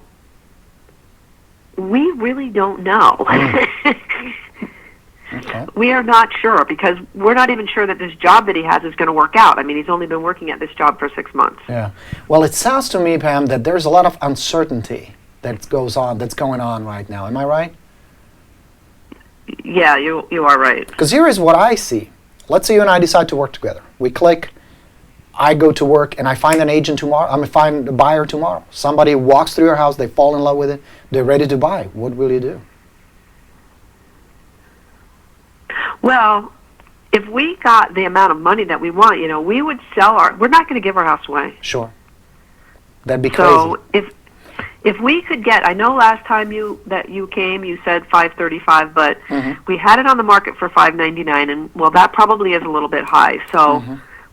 we really don't know. Okay. We are not sure because we're not even sure that this job that he has is going to work out. I mean, he's only been working at this job for 6 months. Yeah. Well, it sounds to me, Pam, that there's a lot of uncertainty that's going on right now. Am I right? Yeah, you are right. Because here is what I see. Let's say you and I decide to work together. We click. I go to work and I find an agent tomorrow. I'm going to find a buyer tomorrow. Somebody walks through your house. They fall in love with it. They're ready to buy. What will you do? Well, if we got the amount of money that we want, we would sell we're not going to give our house away. Sure. That'd be crazy. So if we could get, I know last time you came, you said 535, but we had it on the market for 599, and well, that probably is a little bit high. So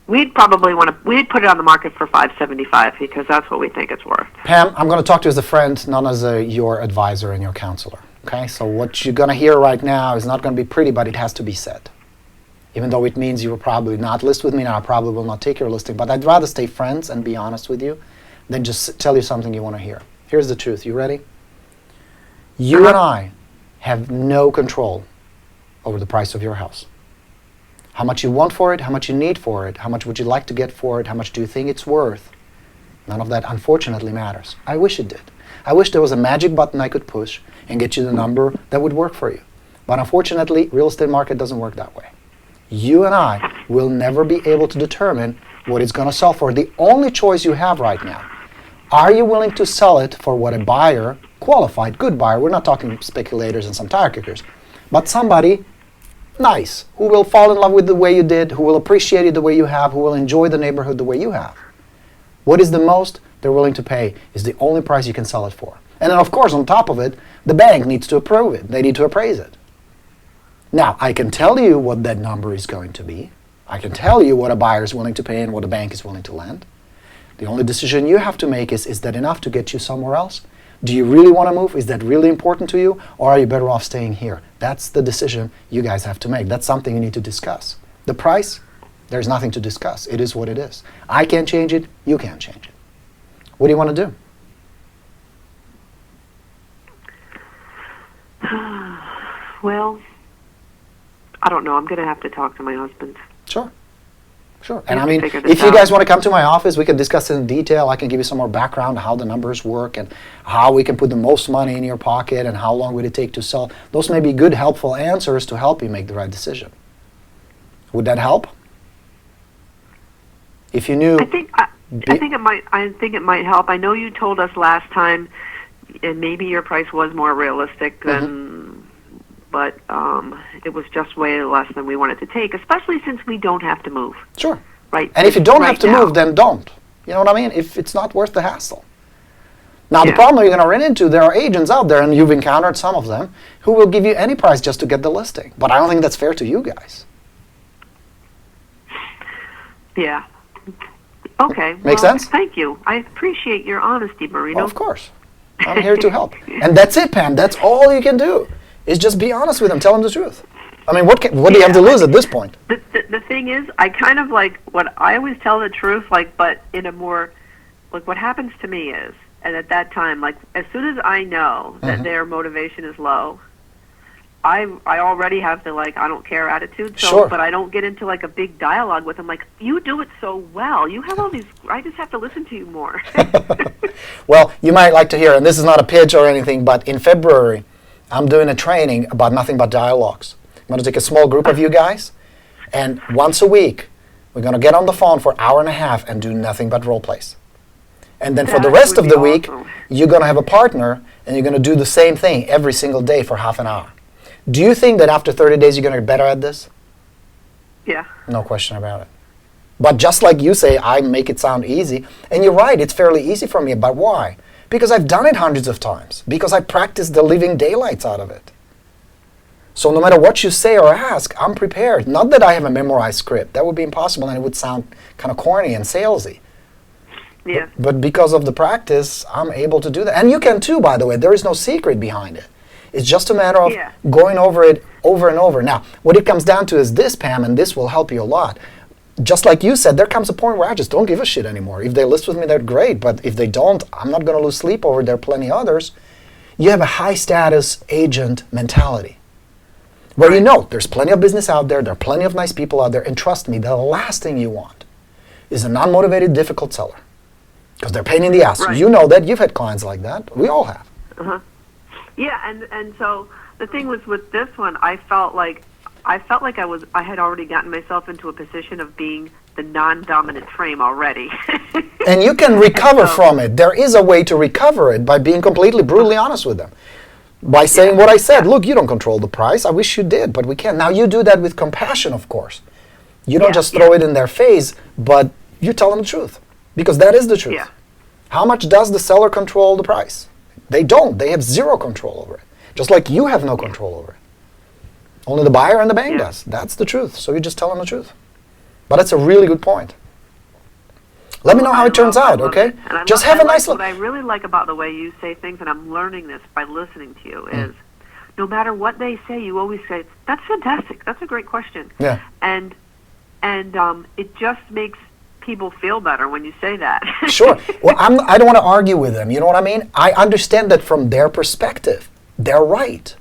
we'd probably we'd put it on the market for 575 because that's what we think it's worth. Pam, I'm going to talk to you as a friend, not as your advisor and your counselor. Okay, so what you're going to hear right now is not going to be pretty, but it has to be said. Even though it means you will probably not list with me, and I probably will not take your listing, but I'd rather stay friends and be honest with you than just tell you something you want to hear. Here's the truth. You ready? You and I have no control over the price of your house. How much you want for it, how much you need for it, how much would you like to get for it, how much do you think it's worth? None of that, unfortunately, matters. I wish it did. I wish there was a magic button I could push and get you the number that would work for you. But unfortunately, real estate market doesn't work that way. You and I will never be able to determine what it's going to sell for. The only choice you have right now, are you willing to sell it for what a buyer, qualified, good buyer, we're not talking speculators and some tire kickers, but somebody nice, who will fall in love with the way you did, who will appreciate it the way you have, who will enjoy the neighborhood the way you have. What is the most they're willing to pay is the only price you can sell it for. And then, of course, on top of it, the bank needs to approve it. They need to appraise it. Now, I can tell you what that number is going to be. I can tell you what a buyer is willing to pay and what a bank is willing to lend. The only decision you have to make is that enough to get you somewhere else? Do you really want to move? Is that really important to you? Or are you better off staying here? That's the decision you guys have to make. That's something you need to discuss. The price, there's nothing to discuss. It is what it is. I can't change it. You can't change it. What do you want to do? Well, I don't know. I'm going to have to talk to my husband. Sure. Sure. And have I to mean, figure this if you out. guys want to come to my office, we can discuss it in detail. I can give you some more background on how the numbers work and how we can put the most money in your pocket and how long would it take to sell. Those may be good, helpful answers to help you make the right decision. Would that help? If you knew... I think it might. I think it might help. I know you told us last time, and maybe your price was more realistic than, but it was just way less than we wanted to take. Especially since we don't have to move. Sure. Right. And if you don't right have to now. move, then don't. You know what I mean? If it's not worth the hassle. Now, the Yeah. problem you're going to run into, there are agents out there, and you've encountered some of them, who will give you any price just to get the listing. But I don't think that's fair to you guys. Yeah. Okay. Makes well, sense? Thank you. I appreciate your honesty, Borino. Well, of course. I'm here to help. And that's it, Pam. That's all you can do, is just be honest with them. Tell them the truth. I mean, what do you have to lose at this point? The thing is, I kind of like what I always tell the truth, like, but in a more, like, what happens to me is, and at that time, like, as soon as I know that their motivation is low, I already have the, like, I don't care attitude. So, Sure. But I don't get into, like, a big dialogue with them. Like, you do it so well. You have all these. I just have to listen to you more. Well, you might like to hear, and this is not a pitch or anything, but in February, I'm doing a training about nothing but dialogues. I'm going to take a small group of you guys, and once a week, we're going to get on the phone for an hour and a half and do nothing but role plays. And then for the That rest would of be the week, awesome. you're going to have a partner, and you're going to do the same thing every single day for half an hour. Do you think that after 30 days you're going to get better at this? Yeah. No question about it. But just like you say, I make it sound easy. And you're right, it's fairly easy for me. But why? Because I've done it hundreds of times. Because I practiced the living daylights out of it. So no matter what you say or ask, I'm prepared. Not that I have a memorized script. That would be impossible, and it would sound kind of corny and salesy. Yeah. But because of the practice, I'm able to do that. And you can too, by the way. There is no secret behind it. It's just a matter of Yeah. going over it over and over. Now, what it comes down to is this, Pam, and this will help you a lot. Just like you said, there comes a point where I just don't give a shit anymore. If they list with me, they're great. But if they don't, I'm not going to lose sleep over it. There are plenty others. You have a high-status agent mentality, where you know there's plenty of business out there, there are plenty of nice people out there, and trust me, the last thing you want is a non-motivated, difficult seller. Because they're a pain in the ass. Right. You know that. You've had clients like that. We all have. Yeah, and so the thing was with this one, I felt like I had already gotten myself into a position of being the non-dominant frame already. And you can recover so- from it. There is a way to recover it by being completely brutally honest with them. By saying what I said, look, you don't control the price. I wish you did, but we can't. Now, you do that with compassion, of course. You don't Yeah, just throw it in their face, but you tell them the truth. Because that is the truth. Yeah. How much does the seller control the price? They don't. They have zero control over it. Just like you have no control over it. Only the buyer and the bank Yeah. does. That's the truth. So you just tell them the truth. But that's a really good point. Let me know how it turns out, okay? And I Just love- have a I nice like, look. What I really like about the way you say things, and I'm learning this by listening to you, is no matter what they say, you always say, "That's fantastic. That's a great question." Yeah. And it just makes people feel better when you say that. Sure. Well, I don't want to argue with them. You know what I mean? I understand that from their perspective, they're right.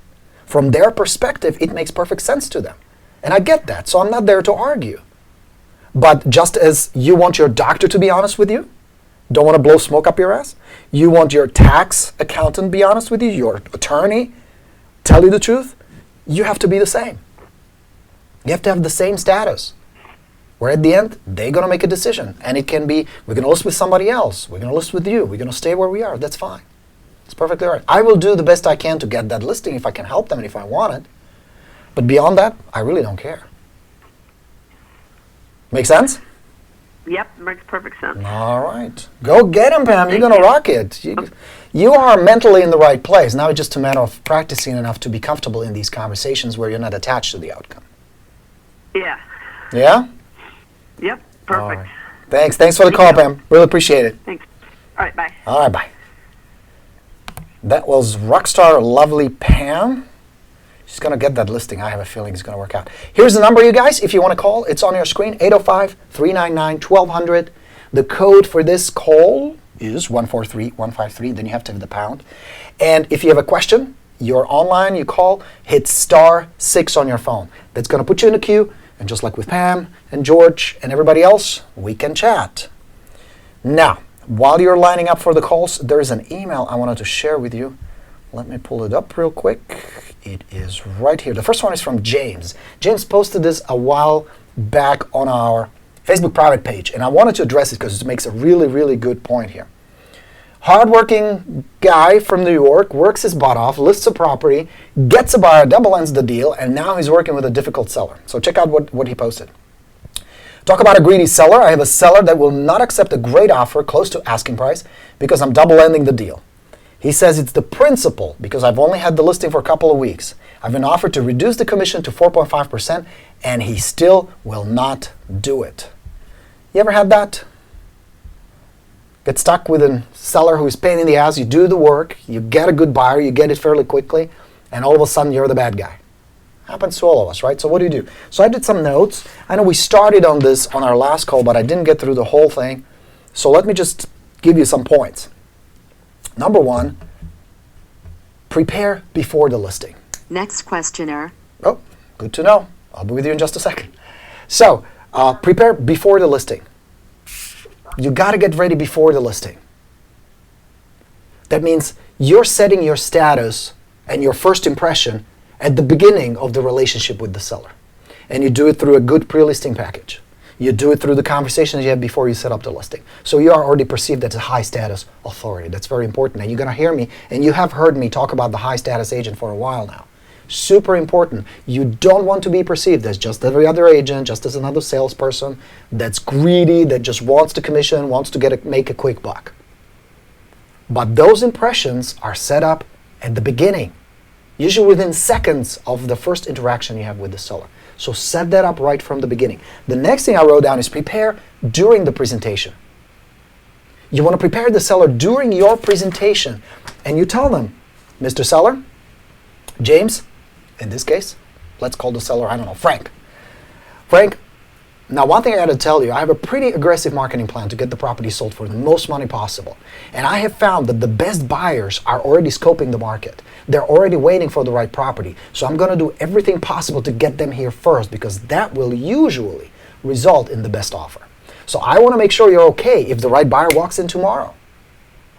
From their perspective, it makes perfect sense to them. And I get that. So I'm not there to argue. But just as you want your doctor to be honest with you, don't want to blow smoke up your ass, you want your tax accountant to be honest with you, your attorney, tell you the truth, you have to be the same. You have to have the same status. Where at the end, they're going to make a decision. And it can be, we're going to list with somebody else. We're going to list with you. We're going to stay where we are. That's fine. It's perfectly all right. I will do the best I can to get that listing if I can help them and if I want it. But beyond that, I really don't care. Make sense? Yep, makes perfect sense. All right. Go get him, Pam. You're going to you. rock it. You are mentally in the right place. Now it's just a matter of practicing enough to be comfortable in these conversations where you're not attached to the outcome. Yeah. Yeah? Yep, All perfect. right. Thanks for the call, Pam. Really appreciate it. Thanks. All right, bye. All right, bye. That was Rockstar Lovely Pam. She's going to get that listing. I have a feeling it's going to work out. Here's the number, you guys, if you want to call. It's on your screen, 805-399-1200. The code for this call is 143153. Then you have to have the pound. And if you have a question, you're online, you call, hit *6 on your phone. That's going to put you in the queue. And just like with Pam and George and everybody else, we can chat. Now, while you're lining up for the calls, there is an email I wanted to share with you. Let me pull it up real quick. It is right here. The first one is from James. James posted this a while back on our Facebook private page, and I wanted to address it because it makes a really, really good point here. Hardworking guy from New York, works his butt off, lists a property, gets a buyer, double ends the deal, and now he's working with a difficult seller. So check out what he posted. Talk about a greedy seller. I have a seller that will not accept a great offer close to asking price because I'm double ending the deal. He says it's the principle because I've only had the listing for a couple of weeks. I've been offered to reduce the commission to 4.5% and he still will not do it. You ever had that? Get stuck with a seller who is pain in the ass, you do the work, you get a good buyer, you get it fairly quickly, and all of a sudden you're the bad guy. Happens to all of us, right? So what do? So I did some notes. I know we started on this on our last call, but I didn't get through the whole thing. So let me just give you some points. Number one, prepare before the listing. Next questioner. Oh, good to know. I'll be with you in just a second. So prepare before the listing. You got to get ready before the listing. That means you're setting your status and your first impression at the beginning of the relationship with the seller. And you do it through a good pre-listing package. You do it through the conversations you have before you set up the listing. So you are already perceived as a high status authority. That's very important. And you're going to hear me, and you have heard me talk about the high status agent for a while now. Super important. You don't want to be perceived as just every other agent, just as another salesperson that's greedy, that just wants the commission, wants to make a quick buck. But those impressions are set up at the beginning, usually within seconds of the first interaction you have with the seller. So set that up right from the beginning. The next thing I wrote down is prepare during the presentation. You want to prepare the seller during your presentation, and you tell them, Mr. Seller, James, in this case, let's call the seller, I don't know, Frank. Frank, now one thing I got to tell you, I have a pretty aggressive marketing plan to get the property sold for the most money possible. And I have found that the best buyers are already scoping the market. They're already waiting for the right property. So I'm going to do everything possible to get them here first because that will usually result in the best offer. So I want to make sure you're okay if the right buyer walks in tomorrow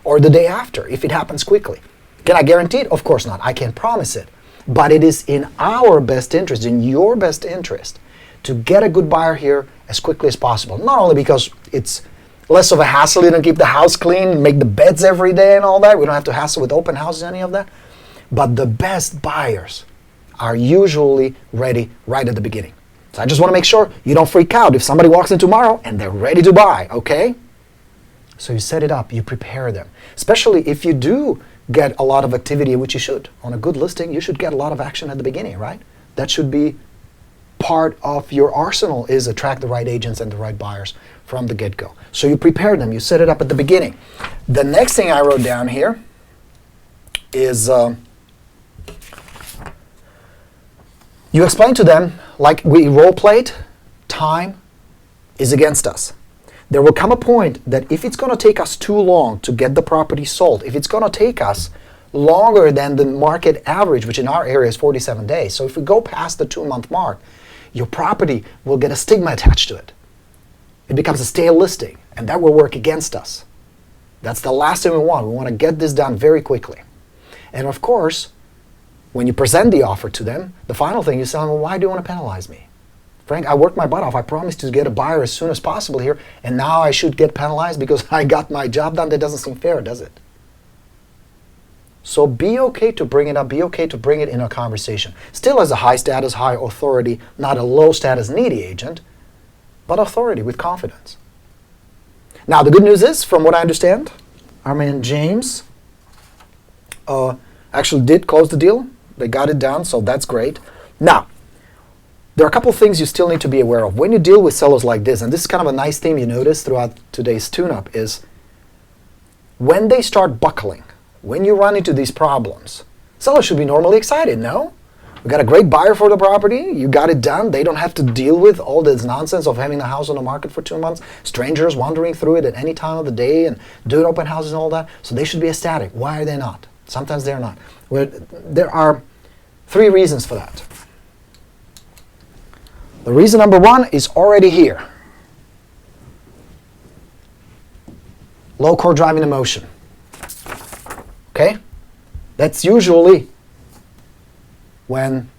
or the day after, if it happens quickly. Can I guarantee it? Of course not. I can't promise it. But it is in our best interest, in your best interest, to get a good buyer here as quickly as possible. Not only because it's less of a hassle, you don't keep the house clean, make the beds every day and all that. We don't have to hassle with open houses, any of that. But the best buyers are usually ready right at the beginning. So I just want to make sure you don't freak out if somebody walks in tomorrow and they're ready to buy, okay? So you set it up, you prepare them. Especially if you do get a lot of activity, which you should. On a good listing, you should get a lot of action at the beginning, right? That should be part of your arsenal, is attract the right agents and the right buyers from the get-go. So you prepare them, you set it up at the beginning. The next thing I wrote down here is You explain to them, like we role played, time is against us. There will come a point that if it's going to take us too long to get the property sold, if it's going to take us longer than the market average, which in our area is 47 days, so if we go past the 2-month mark, your property will get a stigma attached to it. It becomes a stale listing, and that will work against us. That's the last thing we want. We want to get this done very quickly. And of course, when you present the offer to them, the final thing you tell them, well, why do you want to penalize me? Frank, I worked my butt off. I promised to get a buyer as soon as possible here, and now I should get penalized because I got my job done. That doesn't seem fair, does it? So be okay to bring it up. Be okay to bring it in a conversation. Still as a high status, high authority, not a low status, needy agent, but authority with confidence. Now, the good news is, from what I understand, our man James actually did close the deal. They got it done, so that's great. Now, there are a couple of things you still need to be aware of. When you deal with sellers like this, and this is kind of a nice theme you notice throughout today's tune-up, is when they start buckling, when you run into these problems, sellers should be normally excited, no? We got a great buyer for the property. You got it done. They don't have to deal with all this nonsense of having the house on the market for 2 months, strangers wandering through it at any time of the day and doing open houses and all that. So they should be ecstatic. Why are they not? Sometimes they're not. There are 3 reasons for that. The reason number 1 is already here. Low core driving emotion. Okay? That's usually when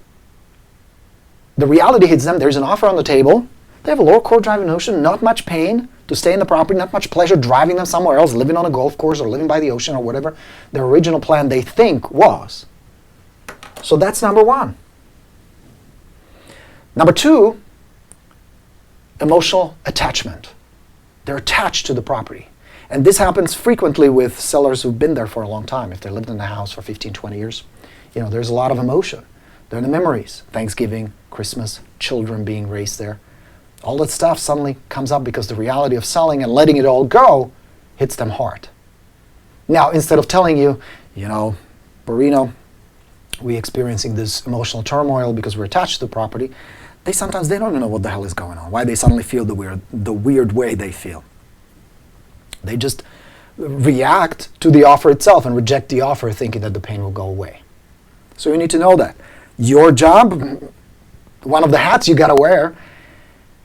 the reality hits them. There's an offer on the table. They have a low core driving emotion, not much pain to stay in the property, not much pleasure driving them somewhere else, living on a golf course or living by the ocean or whatever their original plan they think was. So that's number 1. Number 2, emotional attachment. They're attached to the property. And this happens frequently with sellers who've been there for a long time. If they lived in the house for 15, 20 years, there's a lot of emotion. There are the memories, Thanksgiving, Christmas, children being raised there. All that stuff suddenly comes up because the reality of selling and letting it all go hits them hard. Now, instead of telling you, Borino, we're experiencing this emotional turmoil because we're attached to the property, they don't even know what the hell is going on, why they suddenly feel the weird way they feel. They just react to the offer itself and reject the offer thinking that the pain will go away. So you need to know that. Your job, one of the hats you got to wear,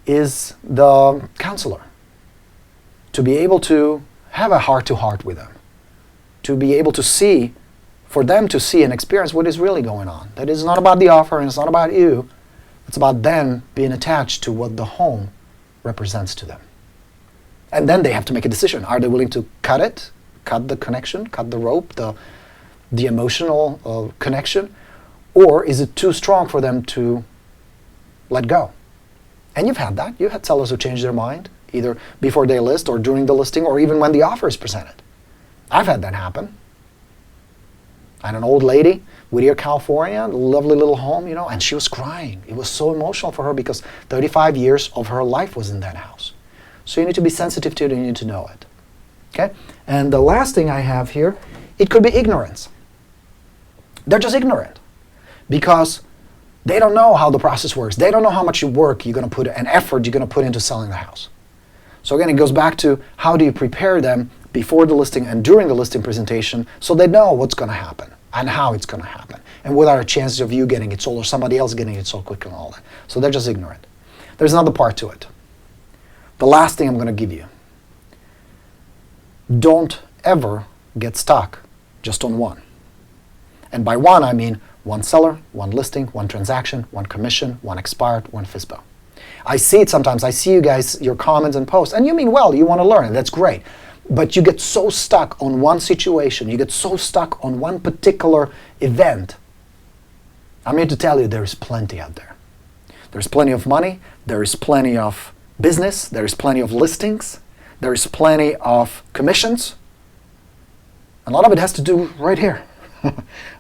is the counselor. To be able to have a heart-to-heart with them. To be able to see, for them to see and experience what is really going on. That is not about the offer and it's not about you. It's about them being attached to what the home represents to them. And then they have to make a decision. Are they willing to cut it? Cut the connection? Cut the rope? The emotional connection? Or is it too strong for them to let go? And you've had that. You had sellers who change their mind, either before they list or during the listing or even when the offer is presented. I've had that happen. I had an old lady, Whittier, California, lovely little home, and she was crying. It was so emotional for her because 35 years of her life was in that house. So you need to be sensitive to it and you need to know it. Okay? And the last thing I have here, it could be ignorance. They're just ignorant because they don't know how the process works. They don't know how much work you're going to put and effort you're going to put into selling the house. So again, it goes back to how do you prepare them before the listing and during the listing presentation so they know what's going to happen and how it's going to happen and what are the chances of you getting it sold or somebody else getting it sold quickly and all that. So they're just ignorant. There's another part to it. The last thing I'm going to give you. Don't ever get stuck just on one. And by one, I mean one seller, one listing, one transaction, one commission, one expired, one FSBO. I see it sometimes. I see you guys, your comments and posts, and you mean well, you want to learn, and that's great. But you get so stuck on one situation, you get so stuck on one particular event. I'm here to tell you there is plenty out there. There's plenty of money, there is plenty of business, there is plenty of listings, there is plenty of commissions. A lot of it has to do right here,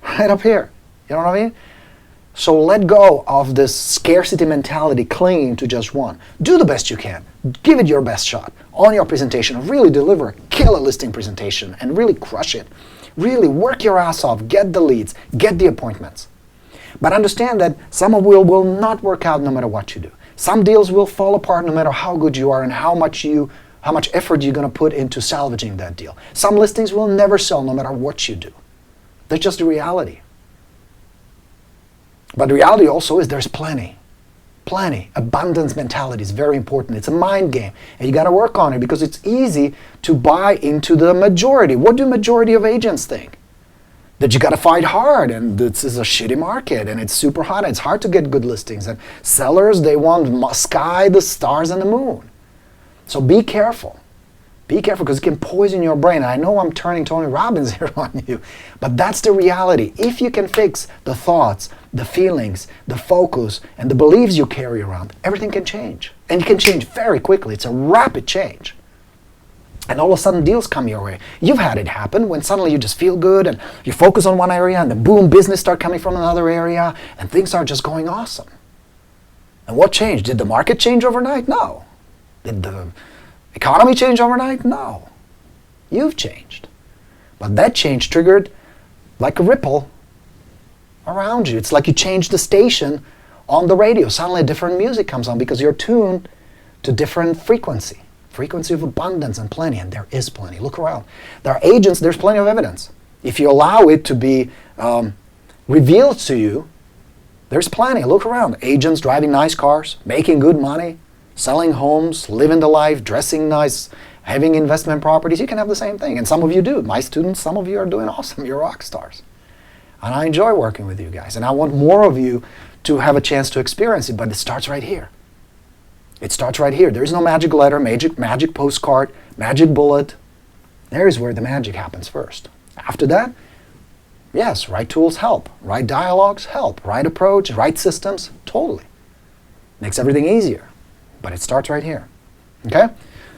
right up here. You know what I mean? So let go of this scarcity mentality, clinging to just one. Do the best you can. Give it your best shot on your presentation. Really deliver a killer listing presentation and really crush it. Really work your ass off. Get the leads. Get the appointments. But understand that some of will not work out no matter what you do. Some deals will fall apart no matter how good you are and how much effort you're going to put into salvaging that deal. Some listings will never sell no matter what you do. That's just the reality. But the reality also is there's plenty. Plenty. Abundance mentality is very important. It's a mind game. And you got to work on it because it's easy to buy into the majority. What do majority of agents think? That you got to fight hard and this is a shitty market and it's super hot and it's hard to get good listings. And sellers, they want sky, the stars, and the moon. So be careful. Be careful because it can poison your brain. And I know I'm turning Tony Robbins here on you, but that's the reality. If you can fix the thoughts, the feelings, the focus, and the beliefs you carry around, everything can change. And it can change very quickly. It's a rapid change. And all of a sudden deals come your way. You've had it happen when suddenly you just feel good and you focus on one area and the boom, business start coming from another area and things are just going awesome. And what changed? Did the market change overnight? No. Did the economy change overnight? No. You've changed. But that change triggered like a ripple around you. It's like you changed the station on the radio. Suddenly different music comes on because you're tuned to different frequency. Frequency of abundance and plenty, and there is plenty. Look around. There are agents, there's plenty of evidence. If you allow it to be revealed to you, there's plenty. Look around. Agents driving nice cars, making good money, selling homes, living the life, dressing nice, having investment properties. You can have the same thing, and some of you do. My students, some of you are doing awesome. You're rock stars. And I enjoy working with you guys, and I want more of you to have a chance to experience it, but it starts right here. It starts right here. There is no magic letter, magic postcard, magic bullet. There is where the magic happens first. After that, yes, right tools help. Right dialogues help. Right approach, right systems, totally. Makes everything easier. But it starts right here. Okay?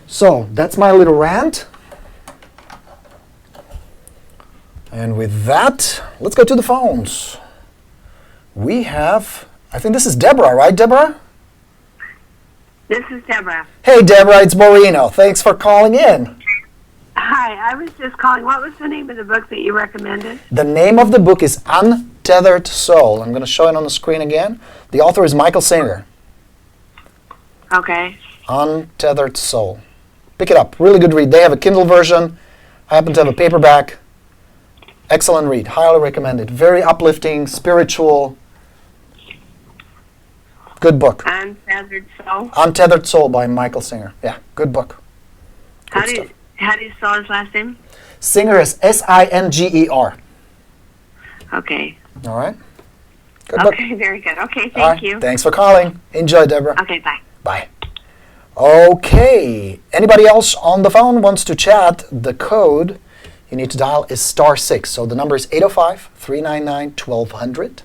So that's my little rant. And with that, let's go to the phones. We have, I think this is Deborah, right, Deborah? This is Deborah. Hey, Deborah, it's Borino. Thanks for calling in. Hi, I was just calling. What was the name of the book that you recommended? The name of the book is Untethered Soul. I'm going to show it on the screen again. The author is Michael Singer. Okay. Untethered Soul. Pick it up. Really good read. They have a Kindle version. I happen to have a paperback. Excellent read. Highly recommended. Very uplifting, spiritual. Good book. Untethered Soul? Untethered Soul by Michael Singer. Yeah, good book. How do you spell his last name? Singer is S-I-N-G-E-R. Okay. All right. Good book. Okay, very good. Okay, All thank right. you. Thanks for calling. Enjoy, Deborah. Okay, bye. Bye. Okay. Anybody else on the phone wants to chat? The code you need to dial is *6. So the number is 805-399-1200.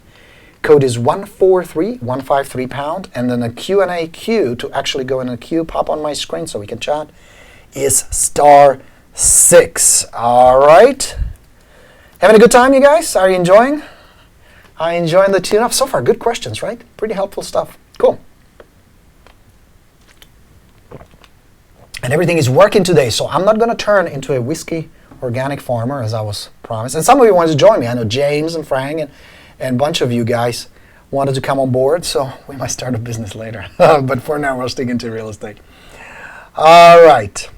Code is 143153#, and then the Q&A queue to actually go in a queue, pop on my screen so we can chat, is *6. All right. Having a good time, you guys? Are you enjoying? Are you enjoying the tune-up? So far, good questions, right? Pretty helpful stuff. Cool. And everything is working today, so I'm not going to turn into a whiskey organic farmer as I was promised. And some of you wanted to join me. I know James and Frank and a bunch of you guys wanted to come on board, so we might start a business later. But for now, we're sticking to real estate. All right.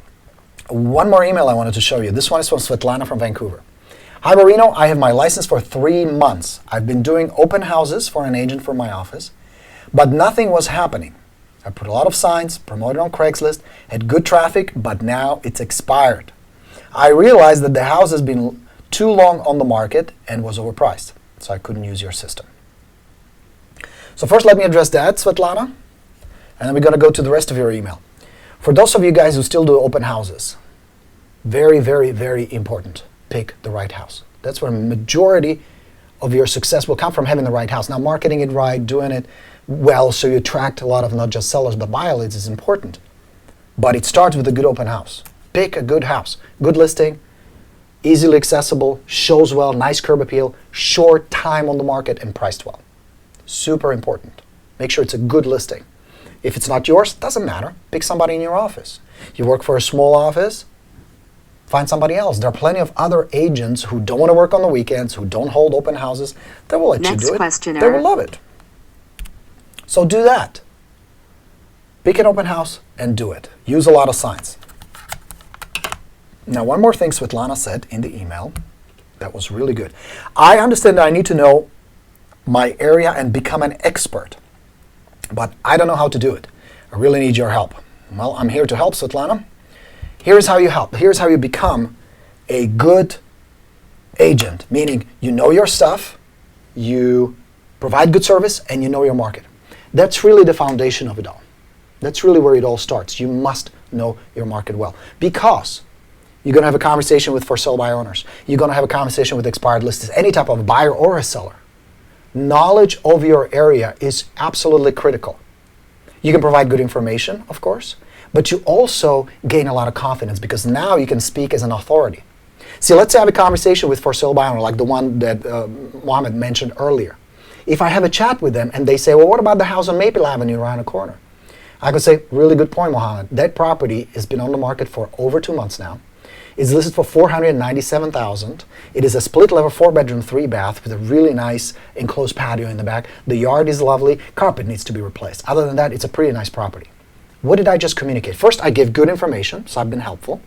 One more email I wanted to show you. This one is from Svetlana from Vancouver. Hi, Borino. I have my license for 3 months. I've been doing open houses for an agent for my office, but nothing was happening. I put a lot of signs, promoted on Craigslist, had good traffic, but now it's expired. I realized that the house has been too long on the market and was overpriced, so I couldn't use your system. So first let me address that, Svetlana, and then we're going to go to the rest of your email. For those of you guys who still do open houses, very, very, very important, pick the right house. That's where the majority of your success will come from, having the right house. Now, marketing it right, doing it well so you attract a lot of not just sellers but buyer leads is important. But it starts with a good open house. Pick a good house, good listing, easily accessible, shows well, nice curb appeal, short time on the market, and priced well. Super important. Make sure it's a good listing. If it's not yours, doesn't matter. Pick somebody in your office. You work for a small office, Find somebody else. There are plenty of other agents who don't want to work on the weekends, who don't hold open houses. They will let you do it. questioner. They will love it. So do that. Pick an open house and do it. Use a lot of signs. Now, one more thing Svetlana said in the email that was really good. I understand that I need to know my area and become an expert, but I don't know how to do it. I really need your help. Well, I'm here to help, Svetlana. Here's how you help. Here's how you become a good agent, meaning you know your stuff, you provide good service, and you know your market. That's really the foundation of it all. That's really where it all starts. You must know your market well, because you're going to have a conversation with for sale by owners. You're going to have a conversation with expired listings, any type of buyer or a seller. Knowledge of your area is absolutely critical. You can provide good information, of course, but you also gain a lot of confidence because now you can speak as an authority. See, let's say I have a conversation with for sale by owner, like the one that Mohammed mentioned earlier. If I have a chat with them and they say, well, what about the house on Maple Avenue around the corner? I could say, really good point, Mohammed. That property has been on the market for over 2 months now. It's listed for $497,000. It is a split level 4-bedroom, 3-bath with a really nice enclosed patio in the back. The yard is lovely. Carpet needs to be replaced. Other than that, it's a pretty nice property. What did I just communicate? First, I gave good information, so I've been helpful.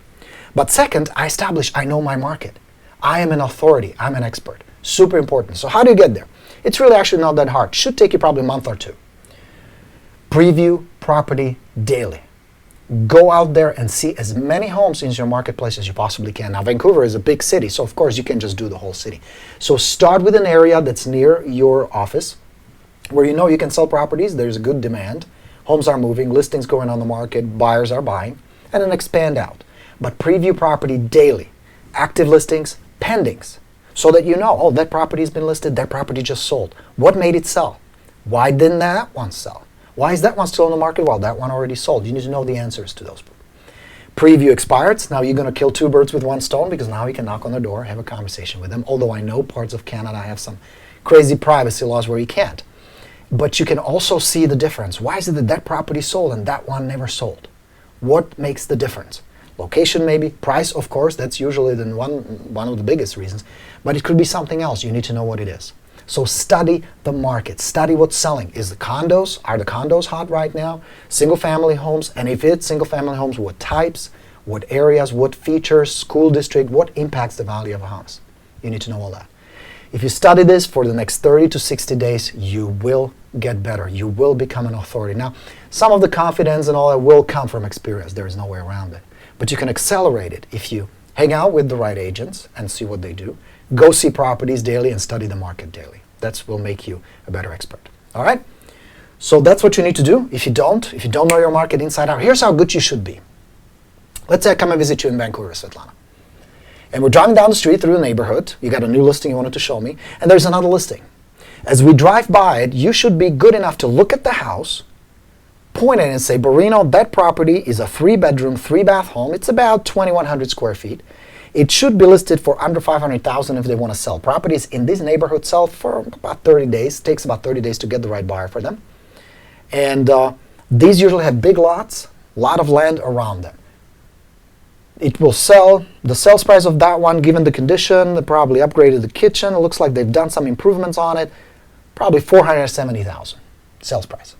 But second, I established I know my market. I am an authority. I'm an expert. Super important. So how do you get there? It's really actually not that hard. Should take you probably a month or two. Preview property daily. Go out there and see as many homes in your marketplace as you possibly can. Now, Vancouver is a big city, so of course you can't just do the whole city. So start with an area that's near your office where you know you can sell properties, there's a good demand, homes are moving, listings going on the market, buyers are buying, and then expand out. But preview property daily, active listings, pendings, so that you know, oh, that property has been listed, that property just sold. What made it sell? Why didn't that one sell? Why is that one still on the market? Well, that one already sold. You need to know the answers to those. Preview expireds. Now you're going to kill 2 birds with 1 stone because now you can knock on the door, have a conversation with them. Although I know parts of Canada have some crazy privacy laws where you can't. But you can also see the difference. Why is it that that property sold and that one never sold? What makes the difference? Location maybe, price of course, that's usually one of the biggest reasons. But it could be something else. You need to know what it is. So study the market, study what's selling. Are the condos hot right now? Single family homes, and if it's single family homes, what types, what areas, what features, school district, what impacts the value of a house? You need to know all that. If you study this for the next 30 to 60 days, you will get better. You will become an authority. Now, some of the confidence and all that will come from experience. There is no way around it. But you can accelerate it if you hang out with the right agents and see what they do. Go see properties daily and study the market daily. That will make you a better expert. All right? So that's what you need to do. If you don't know your market inside out, here's how good you should be. Let's say I come and visit you in Vancouver, Svetlana. And we're driving down the street through the neighborhood. You got a new listing you wanted to show me, and there's another listing. As we drive by it, you should be good enough to look at the house, point at it and say, Borino, that property is a 3-bedroom, 3-bath home. It's about 2,100 square feet. It should be listed for under $500,000 if they want to sell. Properties in this neighborhood sell for about 30 days. It takes about 30 days to get the right buyer for them. And these usually have big lots, a lot of land around them. It will sell. The sales price of that one, given the condition, they probably upgraded the kitchen. It looks like they've done some improvements on it. Probably $470,000 sales price.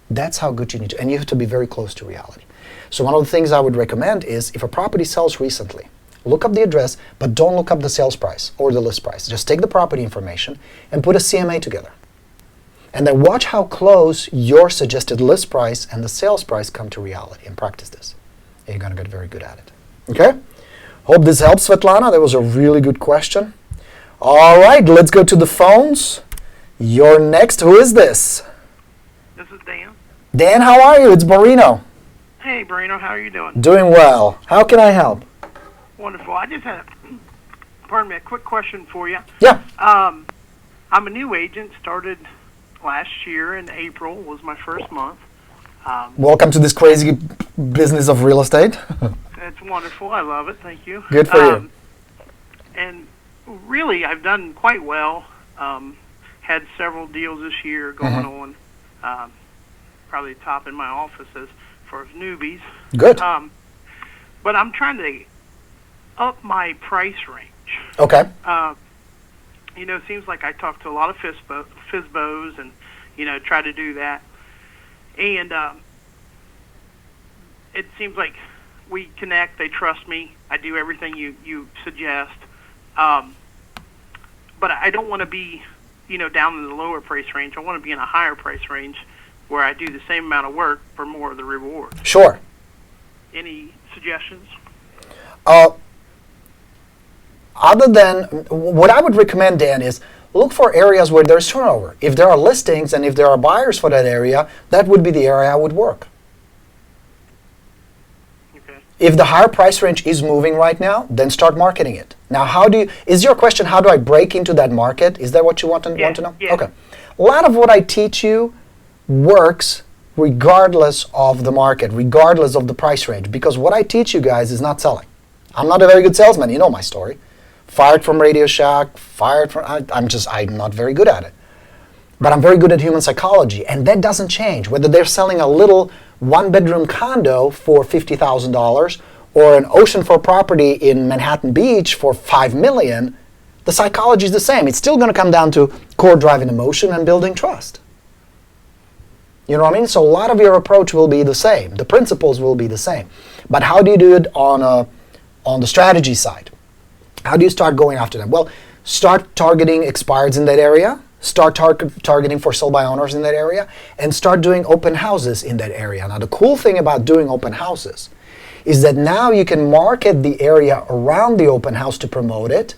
That's how good you need to. And you have to be very close to reality. So one of the things I would recommend is if a property sells recently, look up the address, but don't look up the sales price or the list price. Just take the property information and put a CMA together. And then watch how close your suggested list price and the sales price come to reality, and practice this. And you're going to get very good at it. Okay? Hope this helps, Svetlana. That was a really good question. All right, let's go to the phones. You're next. Who is this? This is Dan. Dan, how are you? It's Borino. Hey, Borino, how are you doing? Doing well. How can I help? Wonderful. I just had, a quick question for you. Yeah. I'm a new agent, started last year in April, was my first month. Welcome to this crazy business of real estate. It's wonderful. I love it. Thank you. Good for you. And really, I've done quite well. Had several deals this year going on. Probably top in my office as for newbies. Good. But I'm trying to up my price range. Okay. It seems like I talk to a lot of FSBOs and, try to do that. And it seems like we connect, they trust me, I do everything you suggest. But I don't want to be, down in the lower price range. I want to be in a higher price range where I do the same amount of work for more of the reward. Sure. Any suggestions? Other than, what I would recommend, Dan, is look for areas where there's turnover. If there are listings and if there are buyers for that area, that would be the area I would work. Okay. If the higher price range is moving right now, then start marketing it. Now, is your question, how do I break into that market? Is that what you want to know? Yeah. Okay. A lot of what I teach you works regardless of the market, regardless of the price range, because what I teach you guys is not selling. I'm not a very good salesman. You know my story. Fired from Radio Shack, I'm not very good at it. But I'm very good at human psychology, and that doesn't change. Whether they're selling a little one-bedroom condo for $50,000 or an oceanfront property in Manhattan Beach for $5 million, the psychology is the same. It's still going to come down to core driving emotion and building trust. You know what I mean? So a lot of your approach will be the same. The principles will be the same. But how do you do it on the strategy side? How do you start going after them? Well, start targeting expireds in that area, start targeting for sale by owners in that area, and start doing open houses in that area. Now, the cool thing about doing open houses is that now you can market the area around the open house to promote it,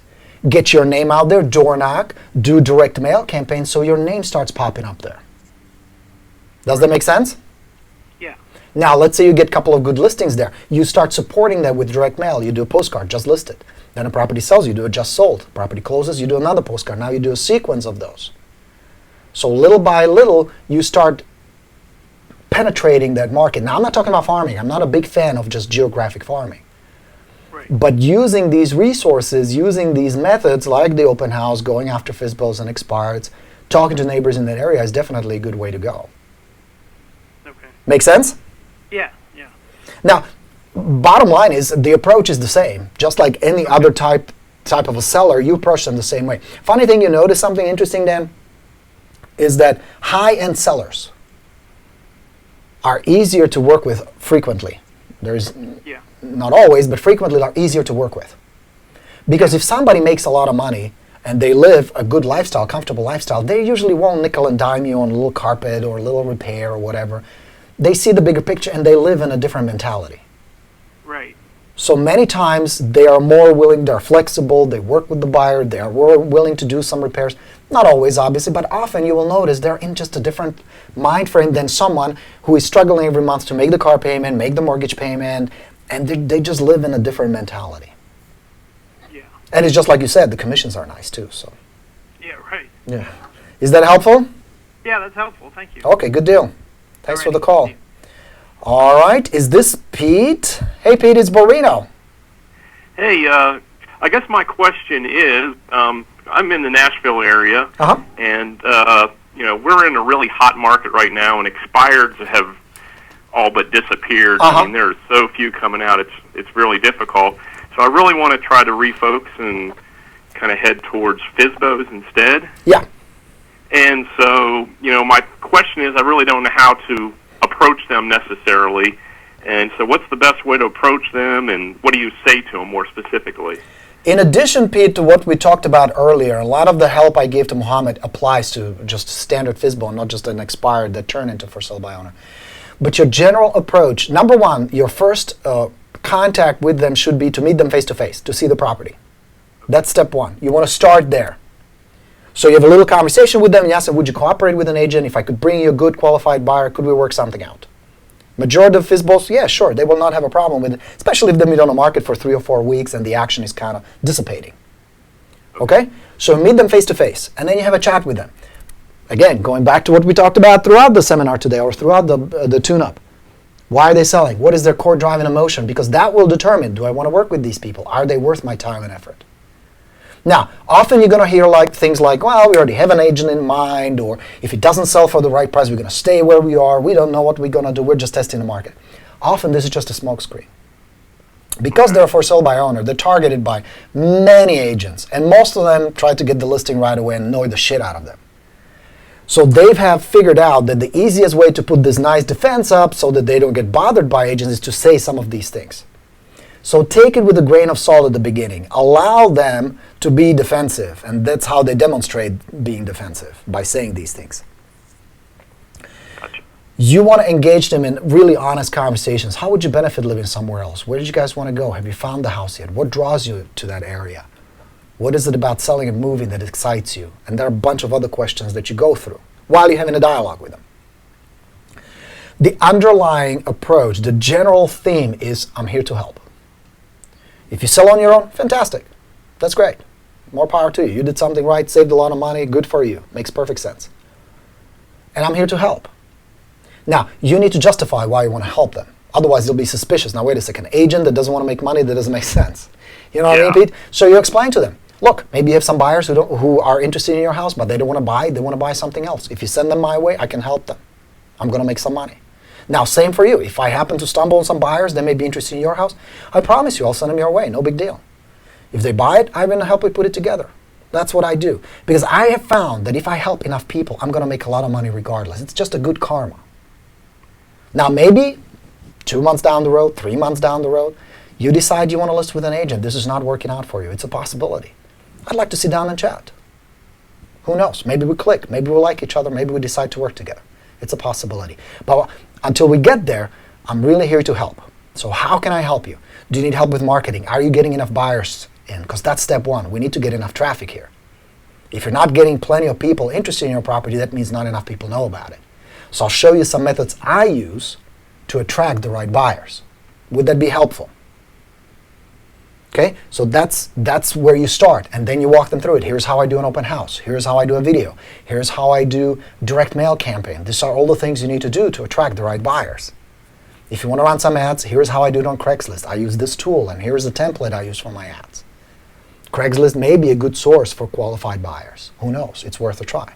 get your name out there, door knock, do direct mail campaigns, so your name starts popping up there. Does that make sense? Yeah. Now, let's say you get a couple of good listings there. You start supporting that with direct mail. You do a postcard, just listed. Then a property sells, you do a just sold. Property closes, you do another postcard. Now you do a sequence of those. So little by little, you start penetrating that market. Now, I'm not talking about farming. I'm not a big fan of just geographic farming. Right. But using these resources, using these methods like the open house, going after FSBOs and expireds, talking to neighbors in that area is definitely a good way to go. Okay. Make sense? Yeah. Now, bottom line is the approach is the same. Just like any other type of a seller, you approach them the same way. Funny thing, you notice something interesting, Dan, is that high-end sellers are easier to work with frequently. There's not always, but frequently are easier to work with. Because if somebody makes a lot of money and they live a good lifestyle, comfortable lifestyle, they usually won't nickel and dime you on a little carpet or a little repair or whatever. They see the bigger picture and they live in a different mentality. Right. So many times they are more willing, they're flexible, they work with the buyer, they are more willing to do some repairs. Not always, obviously, but often you will notice they're in just a different mind frame than someone who is struggling every month to make the car payment, make the mortgage payment, and they just live in a different mentality. Yeah. And it's just like you said, the commissions are nice too. So. Yeah, right. Yeah. Is that helpful? Yeah, that's helpful. Thank you. Okay, good deal. Thanks for the Alrighty. call. All right, is this Pete? Hey, Pete, it's Borino. Hey, I guess my question is, I'm in the Nashville area, and we're in a really hot market right now, and expireds have all but disappeared. I mean, there's so few coming out; it's really difficult. So I really want to try to refocus and kind of head towards FSBOs instead. Yeah. And so, my question is, I really don't know how to approach them necessarily. And so what's the best way to approach them, and what do you say to them more specifically? In addition, Pete, to what we talked about earlier, a lot of the help I gave to Mohammed applies to just standard FSBO, not just an expired that turned into for sale by owner. But your general approach, number one, your first contact with them should be to meet them face-to-face, to see the property. That's step one. You want to start there. So you have a little conversation with them, and you ask them, would you cooperate with an agent? If I could bring you a good qualified buyer, could we work something out? Majority of FSBOs, yeah, sure, they will not have a problem with it, especially if they've been on the market for 3 or 4 weeks and the action is kind of dissipating. Okay? So meet them face-to-face, and then you have a chat with them. Again, going back to what we talked about throughout the seminar today or throughout the tune-up. Why are they selling? What is their core drive and emotion? Because that will determine, do I want to work with these people? Are they worth my time and effort? Now, often you're going to hear things like, well, we already have an agent in mind, or if it doesn't sell for the right price, we're going to stay where we are. We don't know what we're going to do. We're just testing the market. Often this is just a smokescreen. Because they're for sale by owner, they're targeted by many agents, and most of them try to get the listing right away and annoy the shit out of them. So they have figured out that the easiest way to put this nice defense up so that they don't get bothered by agents is to say some of these things. So take it with a grain of salt at the beginning. Allow them to be defensive, and that's how they demonstrate being defensive, by saying these things. Gotcha. You want to engage them in really honest conversations. How would you benefit living somewhere else? Where did you guys want to go? Have you found the house yet? What draws you to that area? What is it about selling and moving that excites you? And there are a bunch of other questions that you go through while you're having a dialogue with them. The underlying approach, the general theme is, I'm here to help. If you sell on your own, fantastic. That's great. More power to you. You did something right, saved a lot of money, good for you. Makes perfect sense. And I'm here to help. Now, you need to justify why you want to help them. Otherwise, they'll be suspicious. Now, wait a second. Agent that doesn't want to make money, that doesn't make sense. You know what I mean, Pete? So you explain to them. Look, maybe you have some buyers who are interested in your house, but they don't want to buy. They want to buy something else. If you send them my way, I can help them. I'm going to make some money. Now, same for you. If I happen to stumble on some buyers that may be interested in your house, I promise you I'll send them your way. No big deal. If they buy it, I'm going to help you put it together. That's what I do. Because I have found that if I help enough people, I'm going to make a lot of money regardless. It's just a good karma. Now, maybe 2 months down the road, 3 months down the road, you decide you want to list with an agent. This is not working out for you. It's a possibility. I'd like to sit down and chat. Who knows? Maybe we click. Maybe we like each other. Maybe we decide to work together. It's a possibility. But until we get there, I'm really here to help. So how can I help you? Do you need help with marketing? Are you getting enough buyers in? Because that's step one. We need to get enough traffic here. If you're not getting plenty of people interested in your property, that means not enough people know about it. So I'll show you some methods I use to attract the right buyers. Would that be helpful? Okay, so that's where you start, and then you walk them through it. Here's how I do an open house. Here's how I do a video. Here's how I do direct mail campaign. These are all the things you need to do to attract the right buyers. If you want to run some ads, here's how I do it on Craigslist. I use this tool, and here's the template I use for my ads. Craigslist may be a good source for qualified buyers. Who knows? It's worth a try.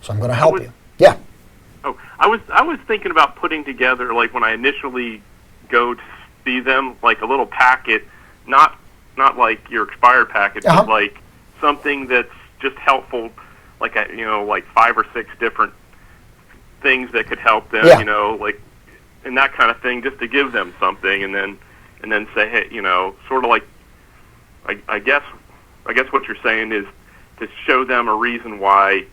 So I'm going to help you. Yeah. Oh, I was thinking about putting together, like when I initially go to see them, like a little packet. Not like your expired package, but like something that's just helpful, like like 5 or 6 different things that could help them, like, and that kind of thing, just to give them something, and then say, hey, sort of like, I guess what you're saying is to show them a reason why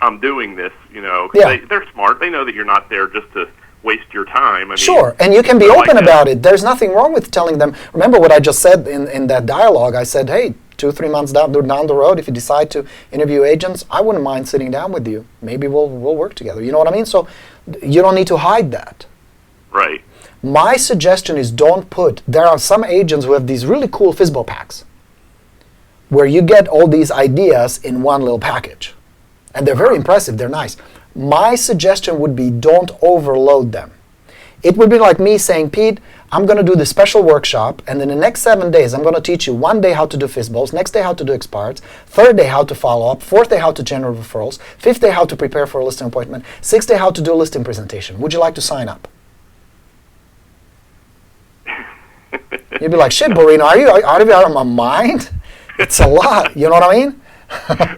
I'm doing this, 'cause they're smart. They know that you're not there just to waste your time. I mean, sure, and you can be open about it. There's nothing wrong with telling them. Remember what I just said in that dialogue. I said, hey, 2-3 months down the road, if you decide to interview agents, I wouldn't mind sitting down with you. Maybe we'll work together. You know what I mean? So you don't need to hide that. Right. My suggestion is there are some agents who have these really cool FSBO packs where you get all these ideas in one little package. And they're very impressive. They're nice. My suggestion would be don't overload them. It would be like me saying, Pete, I'm going to do this special workshop, and in the next 7 days, I'm going to teach you 1 day how to do FSBOs, next day how to do expireds, 3rd day how to follow up, 4th day how to generate referrals, 5th day how to prepare for a listing appointment, 6th day how to do a listing presentation. Would you like to sign up? You'd be like, shit, Borino, are you out of my mind? It's a lot. You know what I mean?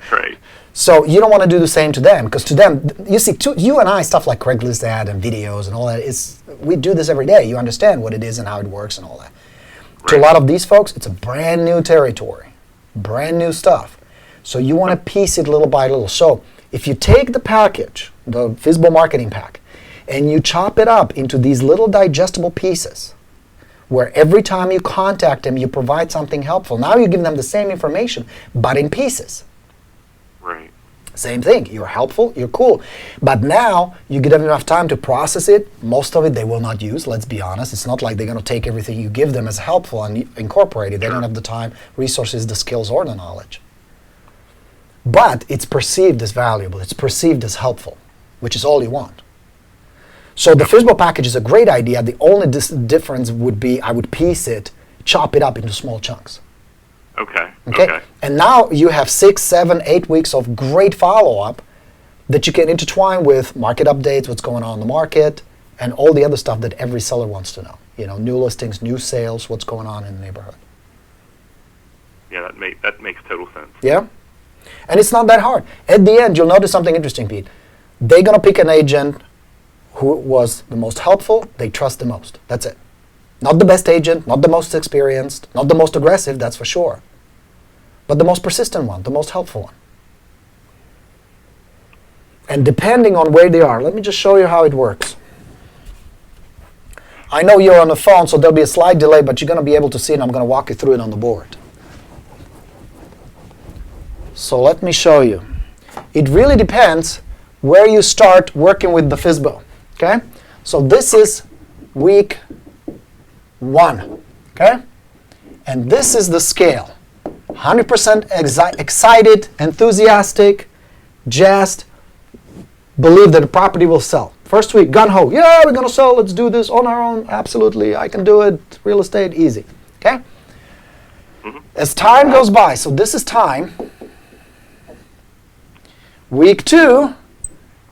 Right. So you don't want to do the same to them, because to them, you see, you and I, stuff like Craigslist ad and videos and all that, we do this every day. You understand what it is and how it works and all that. Right. To a lot of these folks, it's a brand new territory, brand new stuff. So you want to piece it little by little. So if you take the package, the FSBO marketing pack, and you chop it up into these little digestible pieces, where every time you contact them, you provide something helpful. Now you give them the same information, but in pieces. Right. Same thing. You're helpful, you're cool. But now you give them enough time to process it. Most of it they will not use, let's be honest. It's not like they're going to take everything you give them as helpful and incorporate it. They don't have the time, resources, the skills, or the knowledge. But it's perceived as valuable. It's perceived as helpful, which is all you want. So the FSBO package is a great idea. The only difference would be I would piece it, chop it up into small chunks. Okay. And now you have 6, 7, 8 weeks of great follow-up that you can intertwine with market updates, what's going on in the market, and all the other stuff that every seller wants to know. new listings, new sales, what's going on in the neighborhood. Yeah, that makes total sense. Yeah? And it's not that hard. At the end, you'll notice something interesting, Pete. They're going to pick an agent who was the most helpful, they trust the most. That's it. Not the best agent, not the most experienced, not the most aggressive, that's for sure. But the most persistent one, the most helpful one. And depending on where they are, let me just show you how it works. I know you're on the phone, so there'll be a slight delay, but you're going to be able to see it, and I'm going to walk you through it on the board. So let me show you. It really depends where you start working with the FSBO. Okay? So this is week 1. Okay? And this is the scale. 100% excited, enthusiastic, jazzed, believe that the property will sell. First week, gun-ho. Yeah, we're going to sell. Let's do this on our own. Absolutely. I can do it. Real estate, easy. Okay? As time goes by, so this is time. Week 2,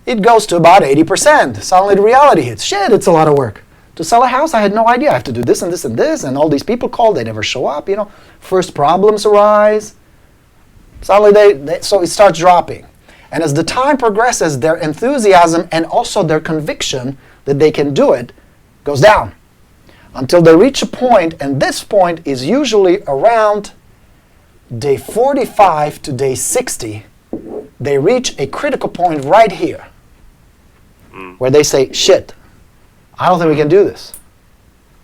it goes to about 80%. Suddenly the reality hits. Shit, it's a lot of work. To sell a house, I had no idea. I have to do this and this and this, and all these people call, they never show up, First problems arise. Suddenly so it starts dropping. And as the time progresses, their enthusiasm and also their conviction that they can do it goes down. Until they reach a point, and this point is usually around day 45 to day 60, they reach a critical point right here where they say, shit, I don't think we can do this.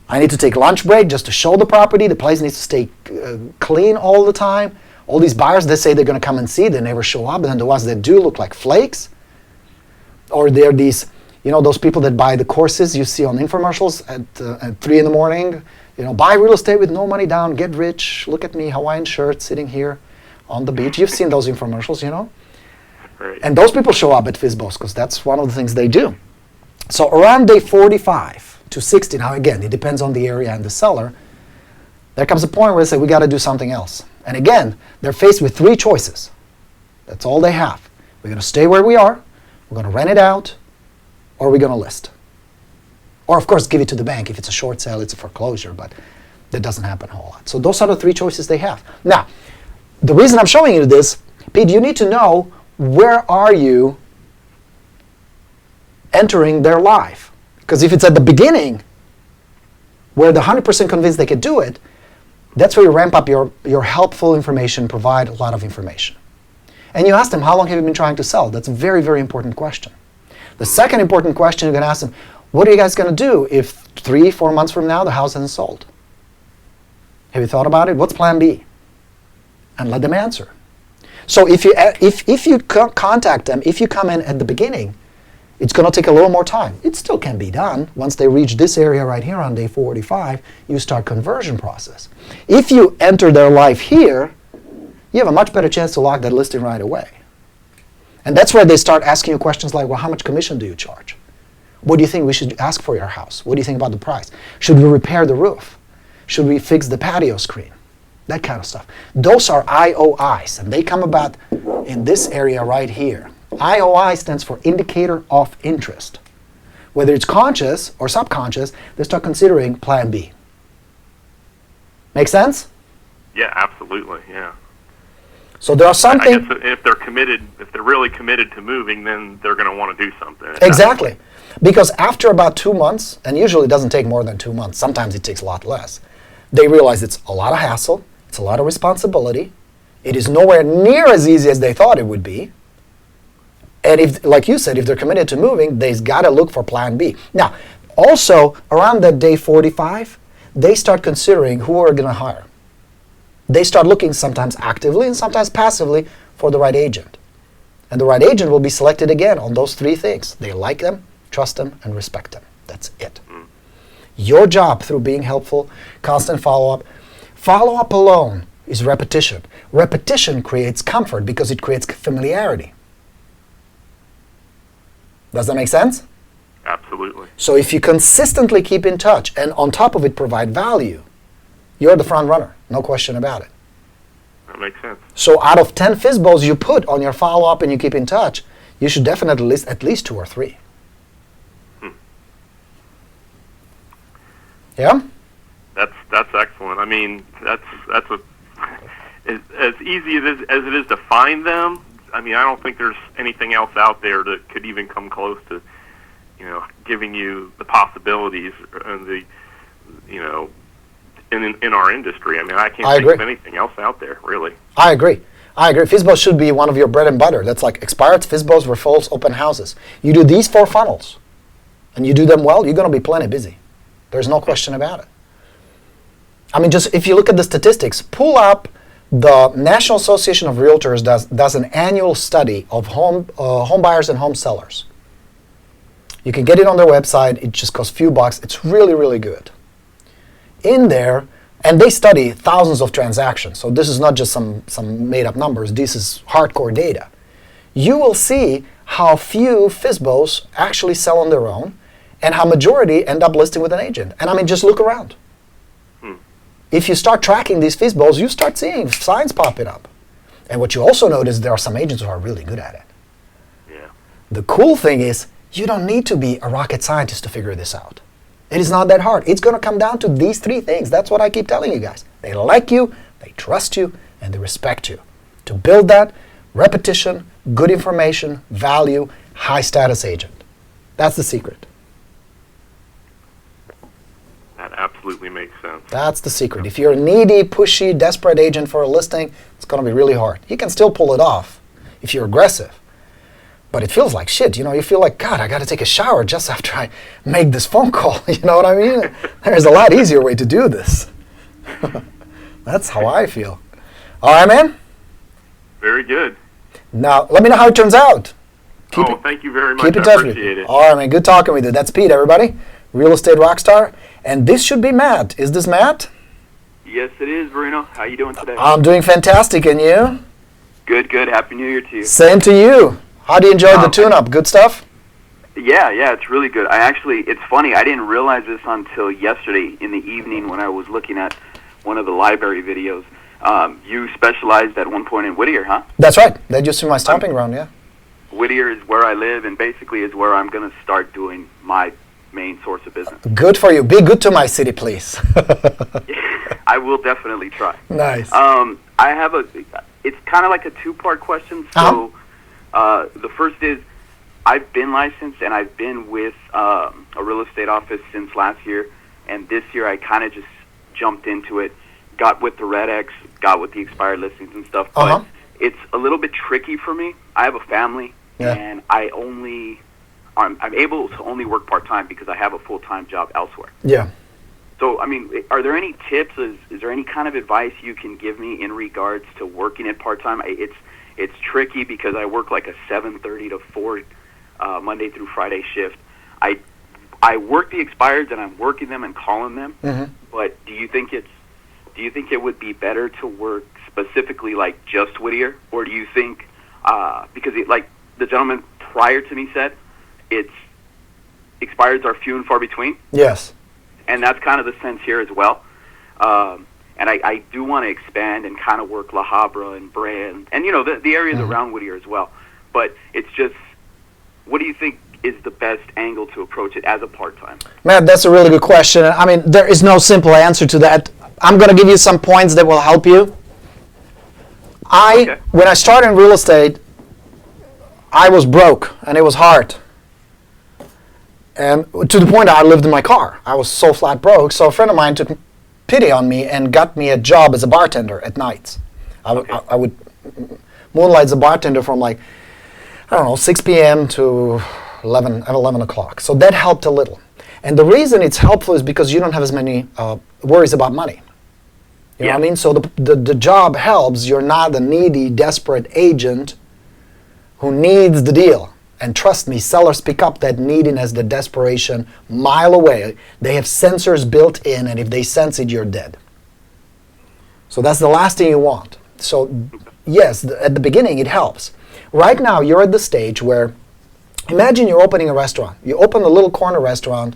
I need to take lunch break just to show the property. The place needs to stay clean all the time. All these buyers, they say they're going to come and see, they never show up, and then the ones that do look like flakes. Or they're these, those people that buy the courses you see on infomercials at 3 in the morning. Buy real estate with no money down, get rich, look at me, Hawaiian shirt, sitting here on the beach. You've seen those infomercials, Right. And those people show up at FSBOs because that's one of the things they do. So around day 45 to 60, now again, it depends on the area and the seller, there comes a point where they say, we got to do something else. And again, they're faced with 3 choices. That's all they have. We're going to stay where we are, we're going to rent it out, or we're going to list. Or, of course, give it to the bank. If it's a short sale, it's a foreclosure, but that doesn't happen a whole lot. So those are the 3 choices they have. Now, the reason I'm showing you this, Pete, you need to know where are you entering their life. Because if it's at the beginning, where they're 100% convinced they can do it, that's where you ramp up your helpful information, provide a lot of information. And you ask them, how long have you been trying to sell? That's a very, very important question. The second important question, you're going to ask them, what are you guys going to do if 3-4 months from now the house hasn't sold? Have you thought about it? What's plan B? And let them answer. So if you contact them, if you come in at the beginning, it's going to take a little more time. It still can be done. Once they reach this area right here on day 45, you start conversion process. If you enter their life here, you have a much better chance to lock that listing right away. And that's where they start asking you questions like, well, how much commission do you charge? What do you think we should ask for your house? What do you think about the price? Should we repair the roof? Should we fix the patio screen? That kind of stuff. Those are IOIs, and they come about in this area right here. IOI stands for indicator of interest. Whether it's conscious or subconscious, they start considering plan B. Make sense? Yeah, absolutely, yeah. So there are something... I guess if they're really committed to moving, then they're going to want to do something. Exactly. Because after about 2 months, and usually it doesn't take more than 2 months, sometimes it takes a lot less, they realize it's a lot of hassle, it's a lot of responsibility, it is nowhere near as easy as they thought it would be, and if, like you said, if they're committed to moving, they've got to look for plan B. Now, also, around that day 45, they start considering who are going to hire. They start looking sometimes actively and sometimes passively for the right agent. And the right agent will be selected again on those 3 things. They like them, trust them, and respect them. That's it. Your job through being helpful, constant follow-up. Follow-up alone is repetition. Repetition creates comfort because it creates familiarity. Does that make sense? Absolutely. So if you consistently keep in touch and on top of it provide value, you're the front runner, no question about it. That makes sense. So out of 10 FSBOs you put on your follow-up and you keep in touch, you should definitely list at least 2 or 3. Yeah? That's excellent. I mean, that's a as easy as it is to find them. I mean, I don't think there's anything else out there that could even come close to, giving you the possibilities and the, in our industry. I mean, I can't think of anything else out there, really. I agree. FSBOs should be one of your bread and butter. That's like expired, FSBOs, referrals, open houses. You do these 4 funnels, and you do them well, you're going to be plenty busy. There's no question about it. I mean, just if you look at the statistics, pull up the National Association of Realtors does an annual study of home buyers and home sellers. You can get it on their website. It just costs a few bucks. It's really, really good. In there, and they study thousands of transactions. So this is not just some made-up numbers. This is hardcore data. You will see how few FSBOs actually sell on their own and how majority end up listing with an agent. And I mean, just look around. If you start tracking these FSBOs, you start seeing signs popping up. And what you also notice, there are some agents who are really good at it. Yeah. The cool thing is, you don't need to be a rocket scientist to figure this out. It is not that hard. It's going to come down to these 3 things. That's what I keep telling you guys. They like you, they trust you, and they respect you. To build that, repetition, good information, value, high status agent. That's the secret. That absolutely makes sense. That's the secret. If you're a needy, pushy, desperate agent for a listing, it's going to be really hard. You can still pull it off if you're aggressive. But it feels like shit. You feel like, God, I got to take a shower just after I make this phone call. You know what I mean? There's a lot easier way to do this. That's how I feel. All right, man? Very good. Now, let me know how it turns out. Thank you very much. Keep in touch with me. All right, man. Good talking with you. That's Pete, everybody. Real estate rockstar. And this should be Matt. Is this Matt? Yes, it is, Borino. How you doing today? I'm doing fantastic. And you? Good. Happy New Year to you. Same to you. How do you enjoy the tune-up? Good stuff? Yeah, it's really good. It's funny, I didn't realize this until yesterday in the evening when I was looking at one of the library videos. You specialized at one point in Whittier, huh? That's right. That used to be my stomping ground, yeah. Whittier is where I live and basically is where I'm going to start doing my main source of business. Good for you. Be good to my city, please. I will definitely try. Nice. It's kind of like a 2-part question. So the first is, I've been licensed and I've been with a real estate office since last year, and this year I kind of just jumped into it, got with the Red X, got with the expired listings and stuff, but it's a little bit tricky for me. I have a family, and I'm able to only work part-time because I have a full-time job elsewhere. Yeah. So, I mean, are there any tips? Is there any kind of advice you can give me in regards to working it part-time? It's tricky because I work like a 7:30 to 4 Monday through Friday shift. I work the expireds and I'm working them and calling them. Mm-hmm. But do you think it would be better to work specifically like just Whittier, or do you think because like the gentleman prior to me said, it's expireds are few and far between? Yes. And that's kind of the sense here as well. And I do want to expand and kind of work La Habra and Brand and the areas around Whittier as well. But it's just, what do you think is the best angle to approach it as a part-time? Matt, that's a really good question. I mean, there is no simple answer to that. I'm going to give you some points that will help you. When I started in real estate, I was broke and it was hard. And to the point that I lived in my car. I was so flat broke. So a friend of mine took pity on me and got me a job as a bartender at nights. I would moonlight as a bartender from 6 p.m. to 11 o'clock. So that helped a little. And the reason it's helpful is because you don't have as many worries about money. You know what I mean? So the job helps. You're not a needy, desperate agent who needs the deal. And trust me, sellers pick up that neediness, the desperation, mile away. They have sensors built in, and if they sense it, you're dead. So that's the last thing you want. So yes, at the beginning, it helps. Right now, you're at the stage where, imagine you're opening a restaurant. You open a little corner restaurant,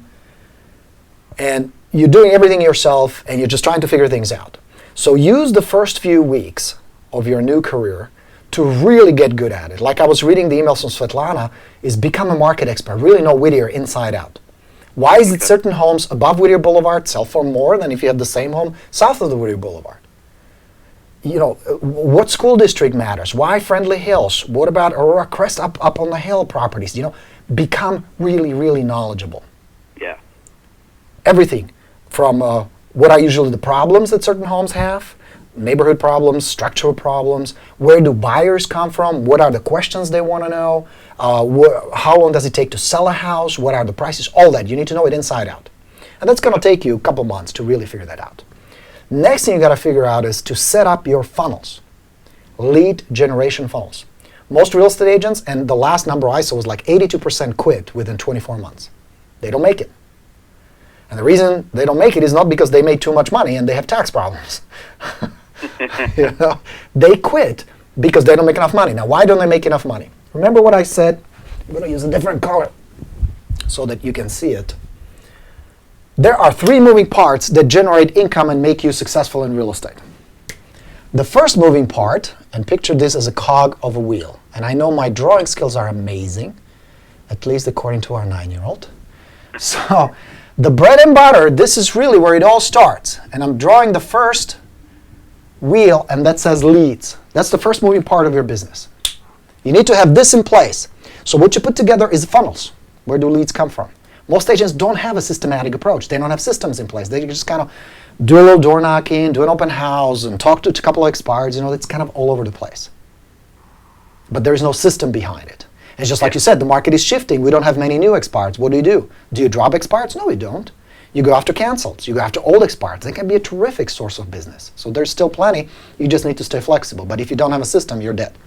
and you're doing everything yourself, and you're just trying to figure things out. So use the first few weeks of your new career to really get good at it. Like I was reading the emails from Svetlana, is become a market expert. Really know Whittier inside out. Why is it certain homes above Whittier Boulevard sell for more than if you have the same home south of the Whittier Boulevard? What school district matters? Why Friendly Hills? What about Aurora Crest up on the hill properties? Become really, really knowledgeable. Yeah. Everything from what are usually the problems that certain homes have, neighborhood problems, structural problems, where do buyers come from, what are the questions they want to know, how long does it take to sell a house, what are the prices, all that. You need to know it inside out. And that's going to take you a couple months to really figure that out. Next thing you got to figure out is to set up your funnels, lead generation funnels. Most real estate agents, and the last number I saw was like 82% quit within 24 months. They don't make it. And the reason they don't make it is not because they made too much money and they have tax problems. They quit because they don't make enough money. Now, why don't they make enough money? Remember what I said? I'm going to use a different color so that you can see it. There are three moving parts that generate income and make you successful in real estate. The first moving part, and picture this as a cog of a wheel. And I know my drawing skills are amazing, at least according to our 9-year-old. So the bread and butter, this is really where it all starts. And I'm drawing the first wheel, and that says leads. That's the first moving part of your business. You need to have this in place. So what you put together is funnels. Where do leads come from? Most agents don't have a systematic approach. They don't have systems in place. They just kind of do a little door knocking, do an open house, and talk to a couple of expireds. It's kind of all over the place. But there is no system behind it. It's just like you said, the market is shifting. We don't have many new expireds. What do? Do you drop expireds? No, you don't. You go after cancels. You go after old expireds. They can be a terrific source of business. So there's still plenty. You just need to stay flexible. But if you don't have a system, you're dead.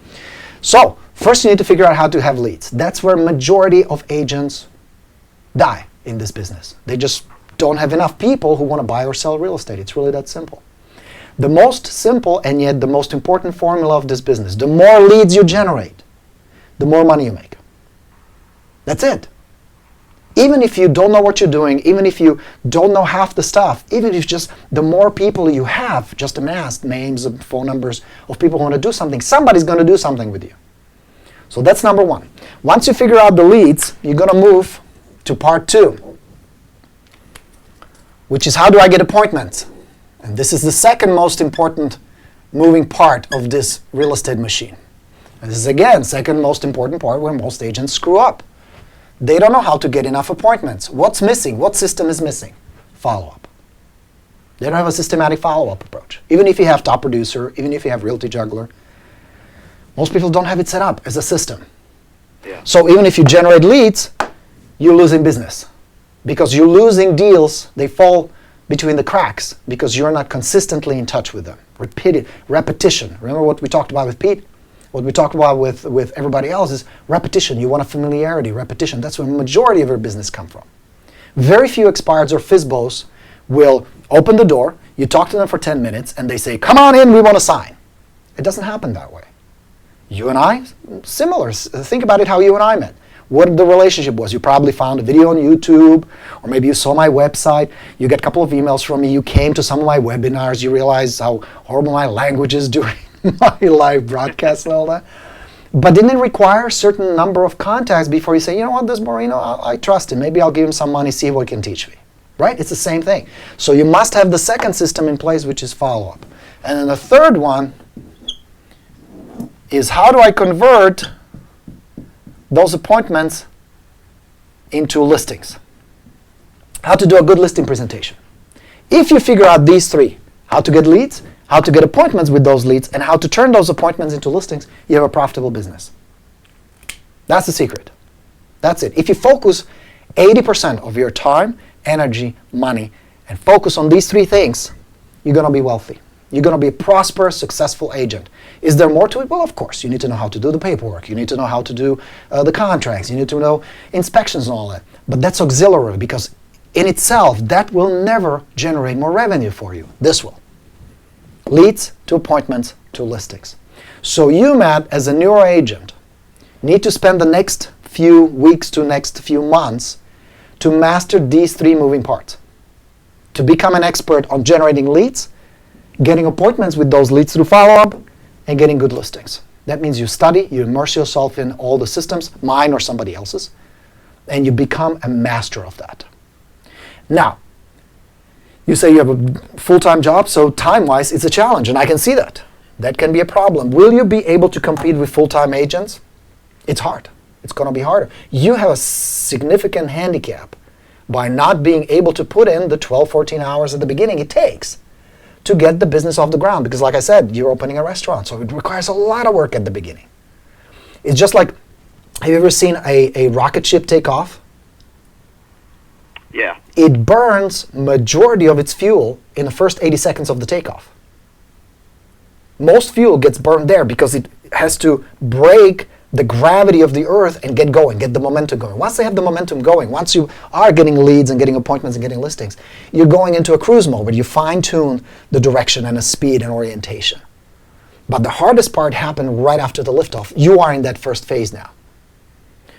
So first you need to figure out how to have leads. That's where majority of agents die in this business. They just don't have enough people who want to buy or sell real estate. It's really that simple. The most simple and yet the most important formula of this business, the more leads you generate, the more money you make. That's it. Even if you don't know what you're doing, even if you don't know half the stuff, even if just the more people you have, just amassed names and phone numbers of people who want to do something, somebody's going to do something with you. So that's number one. Once you figure out the leads, you're going to move to part two, which is how do I get appointments? And this is the second most important moving part of this real estate machine. And this is again, second most important part where most agents screw up. They don't know how to get enough appointments. What's missing? What system is missing? Follow-up. They don't have a systematic follow-up approach. Even if you have Top Producer, even if you have Realty Juggler, most people don't have it set up as a system. Yeah. So even if you generate leads, you're losing business. Because you're losing deals, they fall between the cracks because you're not consistently in touch with them. Repetition. Remember what we talked about with Pete? What we talked about with everybody else is repetition. You want a familiarity, repetition. That's where the majority of your business come from. Very few expireds or FSBOs will open the door, you talk to them for 10 minutes, and they say, come on in, we want to sign. It doesn't happen that way. You and I, similar. Think about it how you and I met. What the relationship was. You probably found a video on YouTube, or maybe you saw my website, you get a couple of emails from me, you came to some of my webinars, you realized how horrible my language is during my live broadcasts and all that. But didn't it require a certain number of contacts before you say, you know what, this Borino, I trust him, maybe I'll give him some money, see what he can teach me. Right? It's the same thing. So you must have the second system in place, which is follow-up. And then the third one is how do I convert those appointments into listings? How to do a good listing presentation. If you figure out these three, how to get leads, how to get appointments with those leads, and how to turn those appointments into listings, you have a profitable business. That's the secret. That's it. If you focus 80% of your time, energy, money, and focus on these three things, you're going to be wealthy. You're going to be a prosperous, successful agent. Is there more to it? Well, of course. You need to know how to do the paperwork. You need to know how to do the contracts. You need to know inspections and all that. But that's auxiliary because in itself, that will never generate more revenue for you. This will. Leads to appointments to listings. So you, Matt, as a newer agent, need to spend the next few weeks to next few months to master these three moving parts. To become an expert on generating leads, getting appointments with those leads through follow-up, and getting good listings. That means you study, you immerse yourself in all the systems, mine or somebody else's, and you become a master of that. Now, you say you have a full-time job, so time-wise, it's a challenge, and I can see that. That can be a problem. Will you be able to compete with full-time agents? It's hard. It's going to be harder. You have a significant handicap by not being able to put in the 12, 14 hours at the beginning it takes to get the business off the ground. Because like I said, you're opening a restaurant, so it requires a lot of work at the beginning. It's just like, have you ever seen a rocket ship take off? Yeah. It burns majority of its fuel in the first 80 seconds of the takeoff. Most fuel gets burned there because it has to break the gravity of the earth and get going, get the momentum going. Once they have the momentum going, once you are getting leads and getting appointments and getting listings, you're going into a cruise mode where you fine-tune the direction and the speed and orientation. But the hardest part happened right after the liftoff. You are in that first phase now.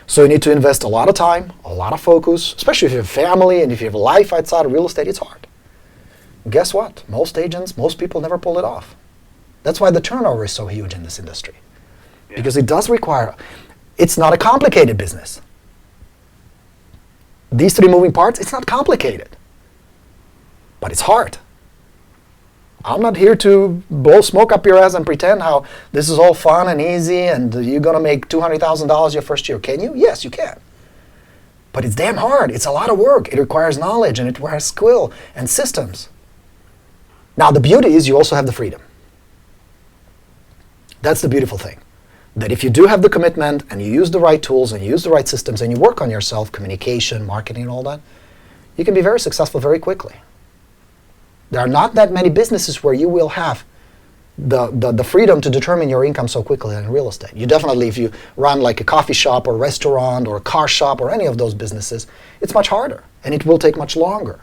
So you need to invest a lot of time, a lot of focus, especially if you have family and if you have a life outside of real estate, it's hard. Guess what? Most agents, most people never pull it off. That's why the turnover is so huge in this industry. Yeah. Because it does require, it's not a complicated business. These three moving parts, it's not complicated. But it's hard. I'm not here to blow smoke up your ass and pretend how this is all fun and easy and you're going to make $200,000 your first year. Can you? Yes, you can. But it's damn hard. It's a lot of work. It requires knowledge and it requires skill and systems. Now, the beauty is you also have the freedom. That's the beautiful thing. That if you do have the commitment and you use the right tools and you use the right systems and you work on yourself, communication, marketing and all that, you can be very successful very quickly. There are not that many businesses where you will have the freedom to determine your income so quickly in real estate. You definitely, if you run like a coffee shop or restaurant or a car shop or any of those businesses, it's much harder and it will take much longer.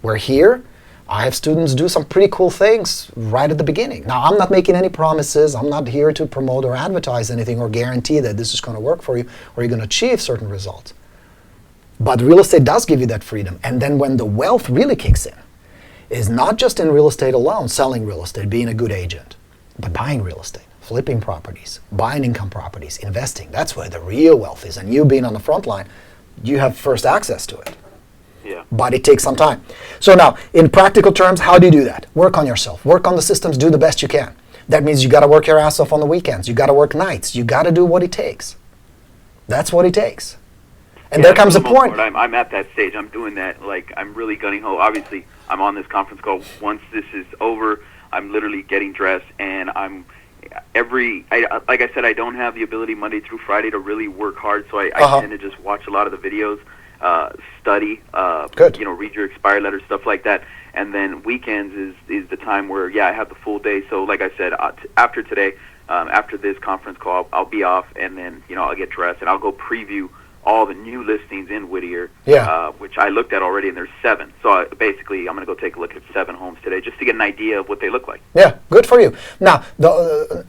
Where here, I have students do some pretty cool things right at the beginning. Now, I'm not making any promises. I'm not here to promote or advertise anything or guarantee that this is going to work for you or you're going to achieve certain results. But real estate does give you that freedom. And then when the wealth really kicks in, is not just in real estate alone, selling real estate, being a good agent, but buying real estate, flipping properties, buying income properties, investing. That's where the real wealth is. And you being on the front line, you have first access to it. Yeah. But it takes some time. So now, in practical terms, how do you do that? Work on yourself. Work on the systems. Do the best you can. That means you got to work your ass off on the weekends. You got to work nights. You got to do what it takes. That's what it takes. And yeah, there comes a point. I'm at that stage. I'm doing that. Like, I'm really gunning ho. Obviously, I'm on this conference call. Once this is over, I'm literally getting dressed, and like I said, I don't have the ability Monday through Friday to really work hard, so I tend to just watch a lot of the videos, study, read your expired letters, stuff like that. And then weekends is the time where, I have the full day. So like I said, after today, after this conference call, I'll be off, and then, I'll get dressed, and I'll go preview all the new listings in Whittier, which I looked at already, and there's 7. So basically, I'm going to go take a look at 7 homes today just to get an idea of what they look like. Yeah, good for you. Now,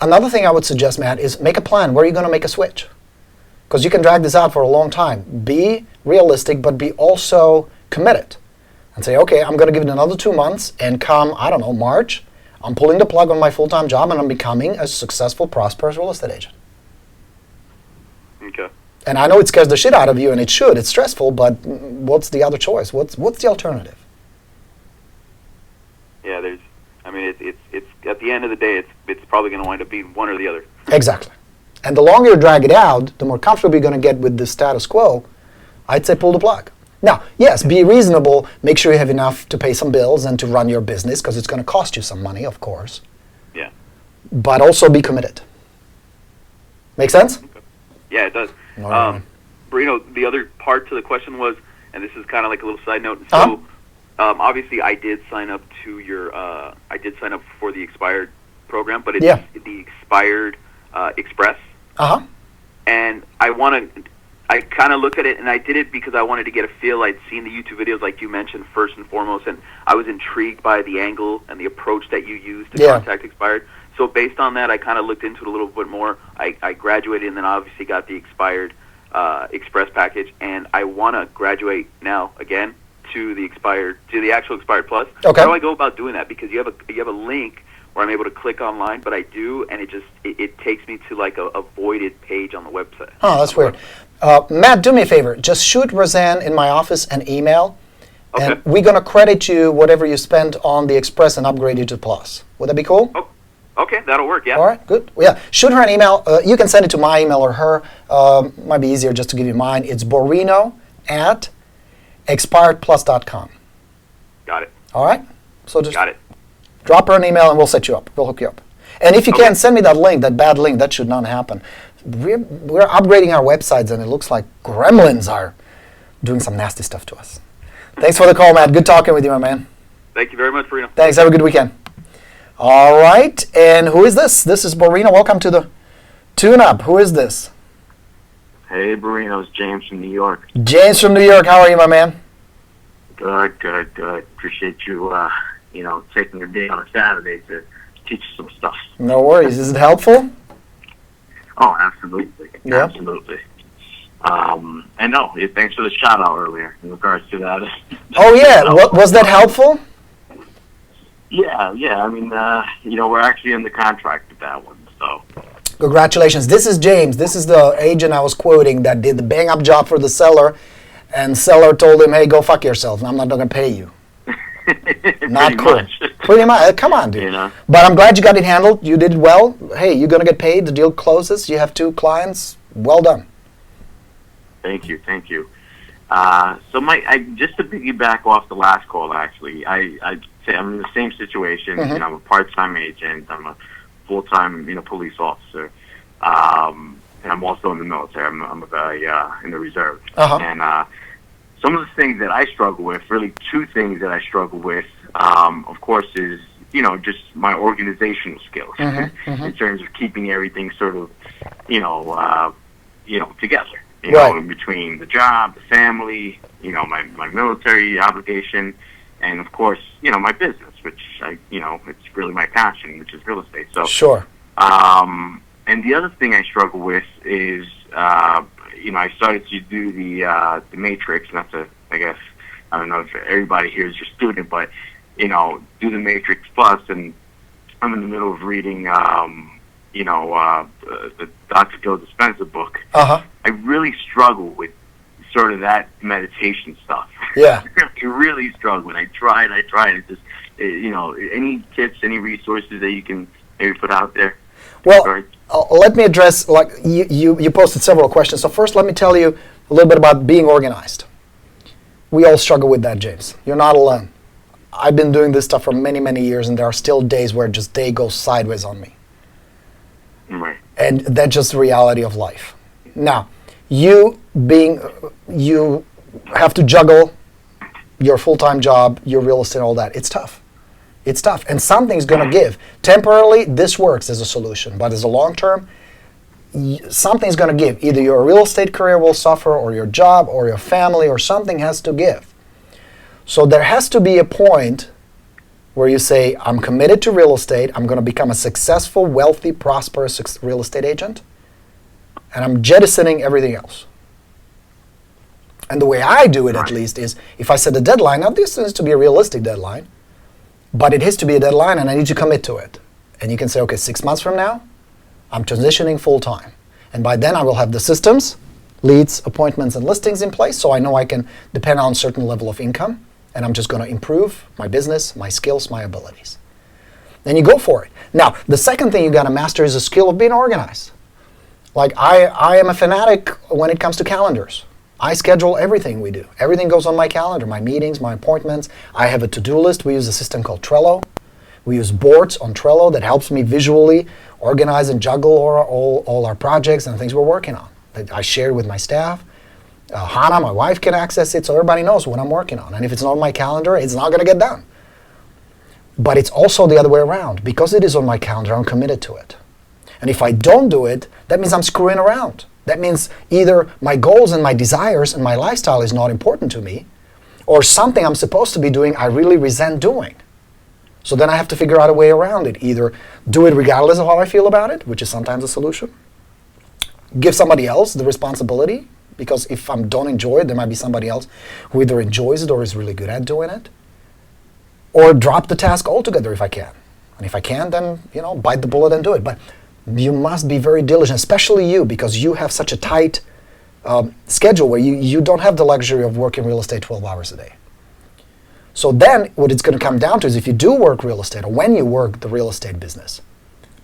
another thing I would suggest, Matt, is make a plan. Where are you going to make a switch? Because you can drag this out for a long time. Be realistic, but be also committed. And say, okay, I'm going to give it another 2 months, and come, March, I'm pulling the plug on my full-time job, and I'm becoming a successful, prosperous real estate agent. Okay. And I know it scares the shit out of you, and it should. It's stressful, but what's the other choice? What's the alternative? Yeah, it's at the end of the day, it's probably going to wind up being one or the other. Exactly. And the longer you drag it out, the more comfortable you're going to get with the status quo. I'd say pull the plug. Now, yes, be reasonable. Make sure you have enough to pay some bills and to run your business, because it's going to cost you some money, of course. Yeah. But also be committed. Make sense? Okay. Yeah, it does. Borino, the other part to the question was, and this is kind of like a little side note. So, obviously, I did sign up to I did sign up for the expired program, but it's the expired Express. And I kind of look at it, and I did it because I wanted to get a feel. I'd seen the YouTube videos, like you mentioned, first and foremost, and I was intrigued by the angle and the approach that you used to contact expired. So based on that, I kind of looked into it a little bit more. I graduated, and then obviously got the expired Express package, and I want to graduate now again to the actual expired plus. Okay. How do I go about doing that? Because you have a link where I'm able to click online, but I do, and it takes me to like a voided page on the website. Oh, that's weird. Matt, do me a favor. Just shoot Roseanne in my office an email Okay. And we're going to credit you whatever you spent on the Express and upgrade you to Plus. Would that be cool? Oh, okay, that'll work. Yeah. All right, good. Yeah, shoot her an email. You can send it to my email or her. Might be easier just to give you mine. It's borino@expiredplus.com. Got it. All right? So just Got it. drop her an email and we'll set you up. We'll hook you up. And if you can, send me that link, that bad link. That should not happen. We're upgrading our websites and it looks like gremlins are doing some nasty stuff to us. Thanks for the call, Matt. Good talking with you, my man. Thank you very much, Borino. Thanks. Have a good weekend. All right. And who is this? This is Borino. Welcome to the Tune-Up. Who is this? Hey, Borino, it's James from New York. James from New York. How are you, my man? Good. Appreciate you, taking your day on a Saturday to teach us some stuff. No worries. Is it helpful? Oh, absolutely. Yeah. Absolutely. And no, thanks for the shout out earlier in regards to that. Oh, yeah. Was that helpful? Yeah. I mean, we're actually in the contract with that one, so. Congratulations. This is James. This is the agent I was quoting that did the bang-up job for the seller, and seller told him, hey, go fuck yourself, and I'm not going to pay you. Not cool. Pretty much. Come on, dude. You know? But I'm glad you got it handled. You did it well. Hey, you're going to get paid. The deal closes. You have 2 clients. Well done. Thank you. So, just to piggyback off the last call, actually, I'd say I'm in the same situation. Mm-hmm. I'm a part-time agent. I'm a full-time, police officer, and I'm also in the military. I'm a guy in the reserve. Uh-huh. And some of the things that I struggle with, really 2 things that I struggle with, of course, is just my organizational skills in terms of keeping everything sort of, together. Right. In between the job, the family, my military obligation, and of course, my business, which it's really my passion, which is real estate. So Sure. And the other thing I struggle with is, I started to do the Matrix, not to, I guess, I don't know if everybody here is your student, but do the Matrix Plus, and I'm in the middle of reading, the Dr. Joe Dispenza book. Uh-huh. I really struggle with sort of that meditation stuff. Yeah. I really struggle. And I tried. It just, any tips, any resources that you can maybe put out there? Well, let me address, like, you posted several questions. So first, let me tell you a little bit about being organized. We all struggle with that, James. You're not alone. I've been doing this stuff for many, many years, and there are still days where just day goes sideways on me. Right. And that's just the reality of life. Now, you have to juggle your full-time job, your real estate, all that. It's tough. It's tough. And something's going to give. Temporarily, this works as a solution. But as a long-term, something's going to give. Either your real estate career will suffer, or your job, or your family, or something has to give. So there has to be a point where you say, I'm committed to real estate, I'm going to become a successful, wealthy, prosperous real estate agent, and I'm jettisoning everything else. And the way I do it, at least, is if I set a deadline, now this needs to be a realistic deadline, but it has to be a deadline and I need to commit to it. And you can say, okay, 6 months from now, I'm transitioning full-time. And by then I will have the systems, leads, appointments, and listings in place, so I know I can depend on a certain level of income, and I'm just going to improve my business, my skills, my abilities. Then you go for it. Now, the second thing you got to master is a skill of being organized. Like, I am a fanatic when it comes to calendars. I schedule everything we do. Everything goes on my calendar, my meetings, my appointments. I have a to-do list. We use a system called Trello. We use boards on Trello that helps me visually organize and juggle all our projects and things we're working on. That I share with my staff. Hannah, my wife, can access it so everybody knows what I'm working on. And if it's not on my calendar, it's not going to get done. But it's also the other way around. Because it is on my calendar, I'm committed to it. And if I don't do it, that means I'm screwing around. That means either my goals and my desires and my lifestyle is not important to me, or something I'm supposed to be doing I really resent doing. So then I have to figure out a way around it. Either do it regardless of how I feel about it, which is sometimes a solution. Give somebody else the responsibility, because if I don't enjoy it, there might be somebody else who either enjoys it or is really good at doing it. Or drop the task altogether if I can. And if I can, then, bite the bullet and do it. But you must be very diligent, especially you, because you have such a tight schedule where you don't have the luxury of working real estate 12 hours a day. So then what it's going to come down to is if you do work real estate or when you work the real estate business,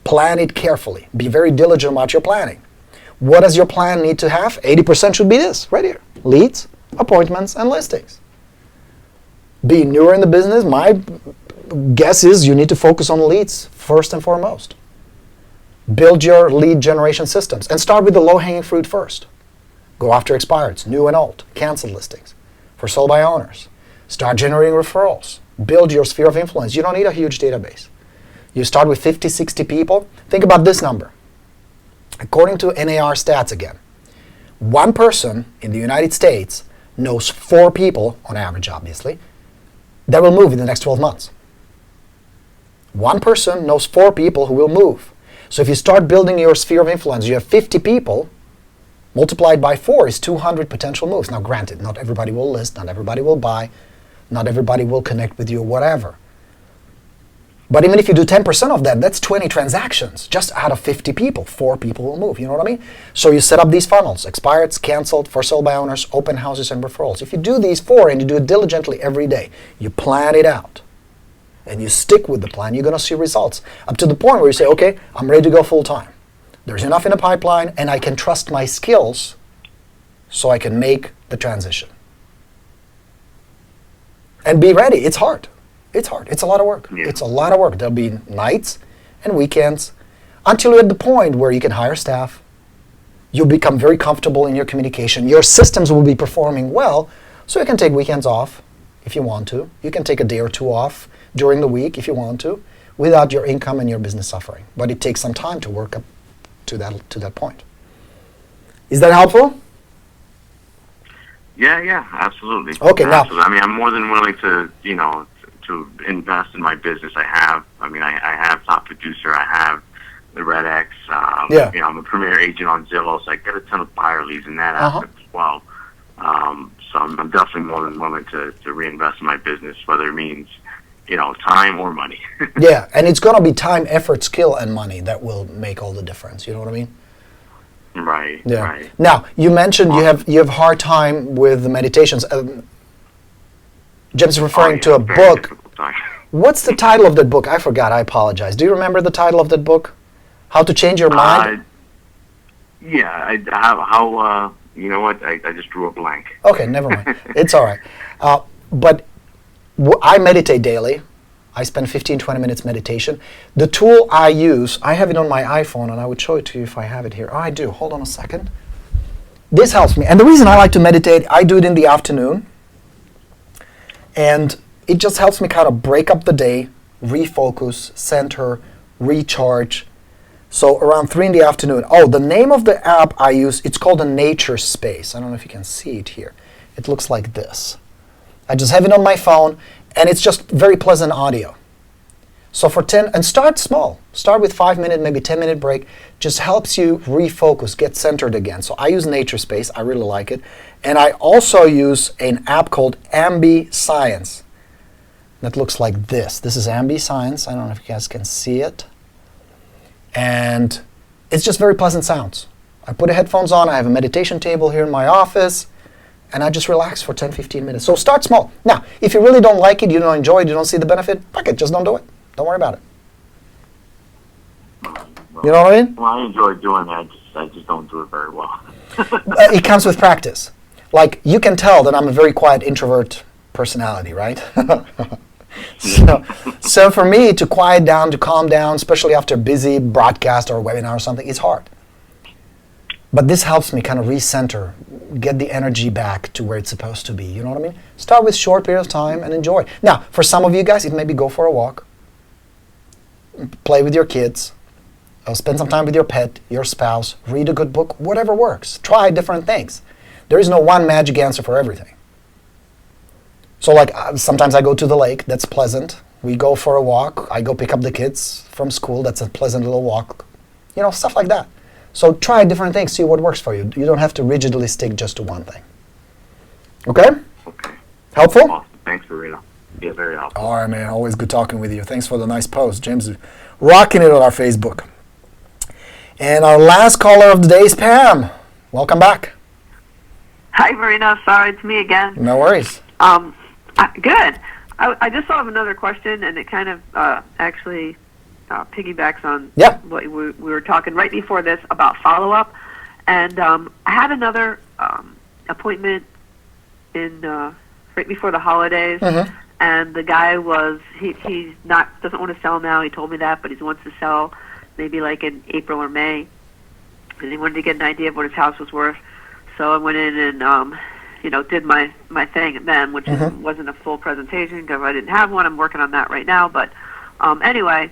plan it carefully. Be very diligent about your planning. What does your plan need to have? 80% should be this right here. Leads, appointments, and listings. Being newer in the business, my guess is you need to focus on leads first and foremost. Build your lead generation systems and start with the low-hanging fruit first. Go after expireds, new and old, canceled listings, for sold by owners. Start generating referrals. Build your sphere of influence. You don't need a huge database. You start with 50, 60 people. Think about this number. According to NAR stats again, one person in the United States knows 4 people, on average obviously, that will move in the next 12 months. One person knows 4 people who will move. So if you start building your sphere of influence, you have 50 people, multiplied by 4 is 200 potential moves. Now granted, not everybody will list, not everybody will buy, not everybody will connect with you, whatever. But even if you do 10% of that, that's 20 transactions. Just out of 50 people, 4 people will move. You know what I mean? So you set up these funnels, expireds, canceled, for sale by owners, open houses, and referrals. If you do these 4 and you do it diligently every day, you plan it out, and you stick with the plan, you're going to see results. Up to the point where you say, okay, I'm ready to go full time. There's enough in the pipeline, and I can trust my skills so I can make the transition. And be ready. It's hard. It's hard. It's a lot of work. Yeah. It's a lot of work. There'll be nights and weekends until you're at the point where you can hire staff. You'll become very comfortable in your communication. Your systems will be performing well, so you can take weekends off if you want to. You can take a day or 2 off during the week if you want to, without your income and your business suffering. But it takes some time to work up to that point. Is that helpful? Yeah, absolutely. Okay, now. Absolutely. I mean, I'm more than willing to, to invest in my business. I have Top Producer. I have the Red X. Yeah. I'm a premier agent on Zillow, so I get a ton of buyer leads in that aspect as well. So I'm definitely more than willing to reinvest in my business, whether it means, time or money. Yeah, and it's going to be time, effort, skill, and money that will make all the difference. You know what I mean? Right. Yeah. Right. Now, you mentioned you have hard time with the meditations. Jim's referring to a book. What's the title of that book? I forgot. I apologize. Do you remember the title of that book? How to Change Your Mind? Yeah. How you know what? I just drew a blank. Okay, never mind. It's all right. But I meditate daily. I spend 15, 20 minutes meditation. The tool I use, I have it on my iPhone, and I would show it to you if I have it here. Oh, I do. Hold on a second. This helps me. And the reason I like to meditate, I do it in the afternoon. And it just helps me kind of break up the day, refocus, center, recharge. So around 3 in the afternoon. Oh, the name of the app I use, it's called a Nature Space. I don't know if you can see it here. It looks like this. I just have it on my phone, and it's just very pleasant audio. So for 10, and start small. Start with 5-minute, maybe 10-minute break. Just helps you refocus, get centered again. So I use Nature Space. I really like it. And I also use an app called Ambi Science. That looks like this. This is Ambi Science. I don't know if you guys can see it. And it's just very pleasant sounds. I put the headphones on. I have a meditation table here in my office. And I just relax for 10, 15 minutes. So start small. Now, if you really don't like it, you don't enjoy it, you don't see the benefit, fuck it, just don't do it. Don't worry about it. You know what I mean? Well, I enjoy doing that. I just don't do it very well. It comes with practice. Like, you can tell that I'm a very quiet introvert personality, right? So for me to quiet down, to calm down, especially after a busy broadcast or a webinar or something, it's hard. But this helps me kind of recenter, get the energy back to where it's supposed to be. You know what I mean? Start with short period of time and enjoy. Now, for some of you guys, it may be go for a walk, play with your kids, spend some time with your pet, your spouse, read a good book, whatever works. Try different things. There is no one magic answer for everything. So like sometimes I go to the lake, that's pleasant. We go for a walk. I go pick up the kids from school, that's a pleasant little walk. You know, stuff like that. So try different things, see what works for you. You don't have to rigidly stick just to one thing. Okay? Okay. Helpful? Awesome. Thanks, Borino. Yeah, very helpful. All right, man. Always good talking with you. Thanks for the nice post. James is rocking it on our Facebook. And our last caller of the day is Pam. Welcome back. Hi, Borino. Sorry, it's me again. No worries. Good. I just thought of another question, and it kind of actually piggybacks on what we were talking right before this about follow-up. And I had another appointment in right before the holidays, and the guy he's doesn't want to sell now. He told me that, but he wants to sell maybe like in April or May, and he wanted to get an idea of what his house was worth. So I went in and did my thing then, which wasn't a full presentation because I didn't have one. I'm working on that right now. But anyway,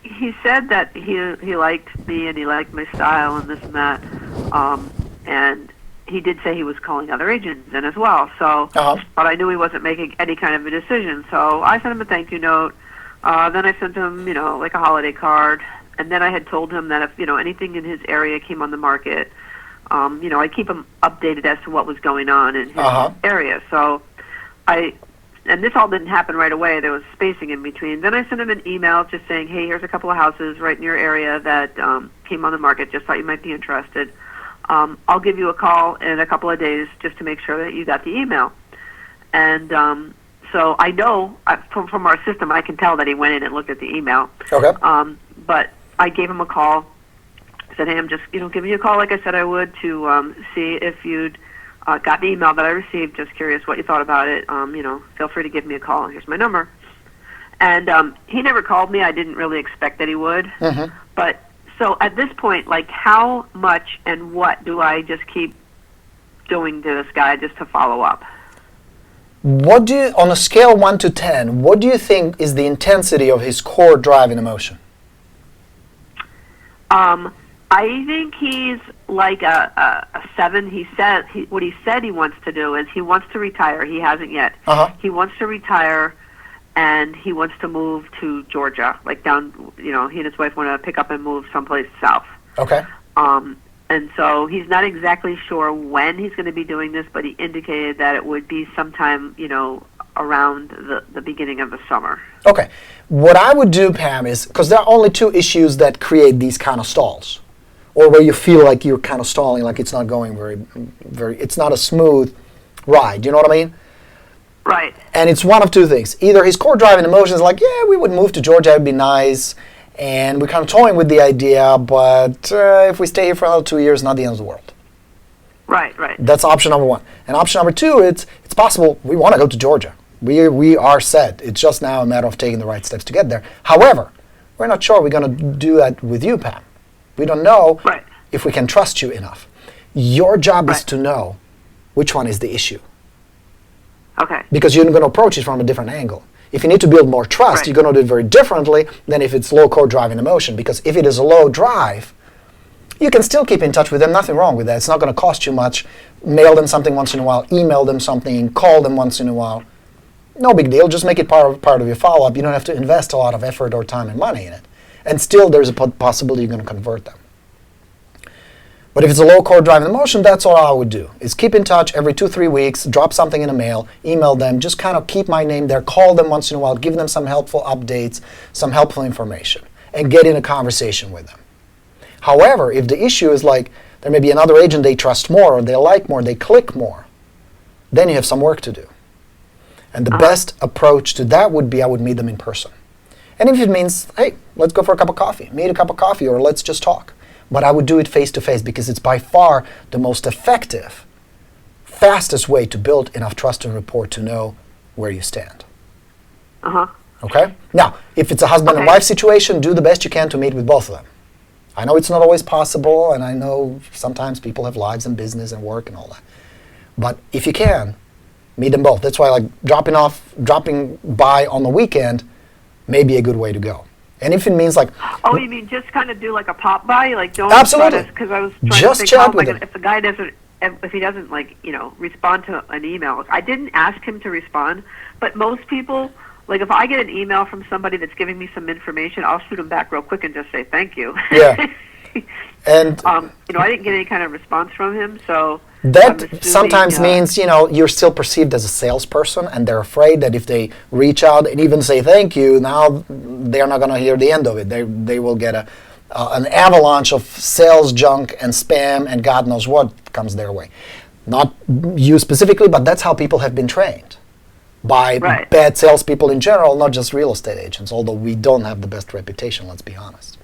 he said that he liked me and he liked my style and this and that, and he did say he was calling other agents in as well. So, but I knew he wasn't making any kind of a decision. So I sent him a thank you note. Then I sent him, like a holiday card, and then I had told him that if anything in his area came on the market, I'd keep him updated as to what was going on in his area. So and this all didn't happen right away. There was spacing in between. Then I sent him an email just saying, hey, here's a couple of houses right in your area that came on the market. Just thought you might be interested. I'll give you a call in a couple of days just to make sure that you got the email. And so I know from our system, I can tell that he went in and looked at the email. Okay. But I gave him a call. Said, hey, I'm just giving you a call like I said I would to see if you'd got the email that I received. Just curious what you thought about it. Feel free to give me a call. Here's my number. And he never called me. I didn't really expect that he would. But so at this point, like, how much and what do I just keep doing to this guy just to follow up? What do you, on a scale 1 to 10, what do you think is the intensity of his core drive and emotion? I think he's like a 7. What he said he wants to do is he wants to retire. He hasn't yet. He wants to retire, and he wants to move to Georgia, like down. He and his wife want to pick up and move someplace south. Okay. And so he's not exactly sure when he's going to be doing this, but he indicated that it would be sometime, around the beginning of the summer. Okay. What I would do, Pam, is, because there are only 2 issues that create these kind of stalls, or where you feel like you're kind of stalling, like it's not going very, it's not a smooth ride. You know what I mean? Right. And it's one of 2 things. Either his core drive and emotion is like, yeah, we would move to Georgia, it would be nice, and we're kind of toying with the idea, but if we stay here for another 2 years, not the end of the world. Right. That's option number 1. And option number 2, it's possible we want to go to Georgia. We are set. It's just now a matter of taking the right steps to get there. However, we're not sure we're going to do that with you, Pam. We don't know if we can trust you enough. Your job is to know which one is the issue. Okay. Because you're going to approach it from a different angle. If you need to build more trust, you're going to do it very differently than if it's low core drive and emotion. Because if it is a low drive, you can still keep in touch with them. Nothing wrong with that. It's not going to cost you much. Mail them something once in a while. Email them something. Call them once in a while. No big deal. Just make it part of your follow-up. You don't have to invest a lot of effort or time and money in it. And still, there's a possibility you're going to convert them. But if it's a low core drive and emotion, that's all I would do, is keep in touch every 2-3 weeks, drop something in a mail, email them, just kind of keep my name there, call them once in a while, give them some helpful updates, some helpful information, and get in a conversation with them. However, if the issue is like there may be another agent they trust more, or they like more, they click more, then you have some work to do. And the best approach to that would be I would meet them in person. And if it means, hey, let's go for a cup of coffee, meet a cup of coffee, or let's just talk. But I would do it face-to-face because it's by far the most effective, fastest way to build enough trust and rapport to know where you stand. Okay? Now, if it's a husband and wife situation, do the best you can to meet with both of them. I know it's not always possible, and I know sometimes people have lives and business and work and all that. But if you can, meet them both. That's why dropping by on the weekend may be a good way to go. And if it means like... Oh, you mean just kind of do like a pop by? Like don't... Absolutely. Because I was trying just to think chat with him. If the guy doesn't, if he doesn't respond to an email. I didn't ask him to respond, but most people, like if I get an email from somebody that's giving me some information, I'll shoot them back real quick and just say thank you. Yeah. And I didn't get any kind of response from him, so... That sometimes means, you're still perceived as a salesperson, and they're afraid that if they reach out and even say thank you, now they're not going to hear the end of it. They will get an avalanche of sales junk and spam and God knows what comes their way. Not you specifically, but that's how people have been trained. by Right. bad salespeople in general, not just real estate agents, although we don't have the best reputation, let's be honest.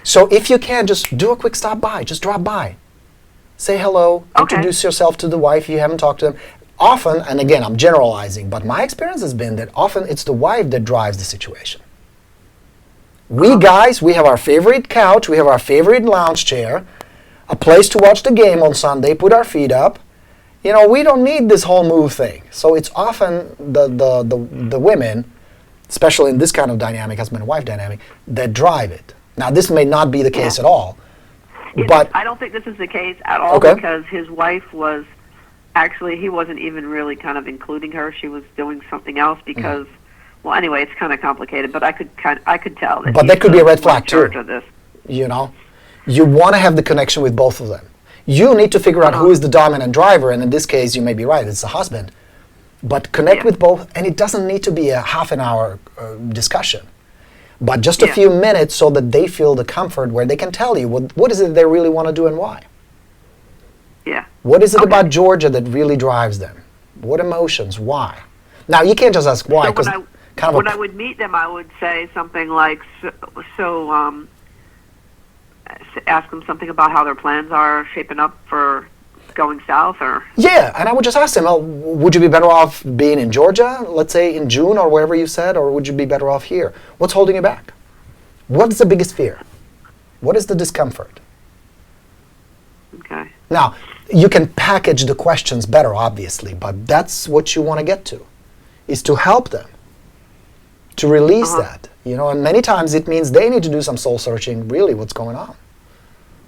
So if you can, just do a quick stop by, just drop by. Say hello, Okay. introduce yourself to the wife if you haven't talked to them. Often, and again, I'm generalizing, but my experience has been that often it's the wife that drives the situation. We guys, we have our favorite couch, we have our favorite lounge chair, a place to watch the game on Sunday, put our feet up. We don't need this whole move thing. So it's often the women, especially in this kind of dynamic, husband and wife dynamic, that drive it. Now, this may not be the case at all, but I don't think this is the case at all Okay. because his wife was actually, he wasn't even really kind of including her. She was doing something else because, well, anyway, it's kind of complicated. But I could tell that. But that he's could be a red in flag, charge too. of this. You want to have the connection with both of them. You need to figure out who is the dominant driver, and in this case, you may be right, it's the husband. But connect with both, and it doesn't need to be a half an hour discussion, but just a few minutes so that they feel the comfort where they can tell you what is it they really want to do and why. Yeah. What is it about Georgia that really drives them? What emotions? Why? Now, you can't just ask why, So because when I would meet them, I would say something like, ask them something about how their plans are shaping up for going south, or yeah, and I would just ask them, would you be better off being in Georgia, let's say in June or wherever you said, or would you be better off here? What's holding you back? What's the biggest fear? What is the discomfort? okay, Now, you can package the questions better, obviously, but that's what you want to get to, is to help them, to release that. And many times it means they need to do some soul searching, really, what's going on.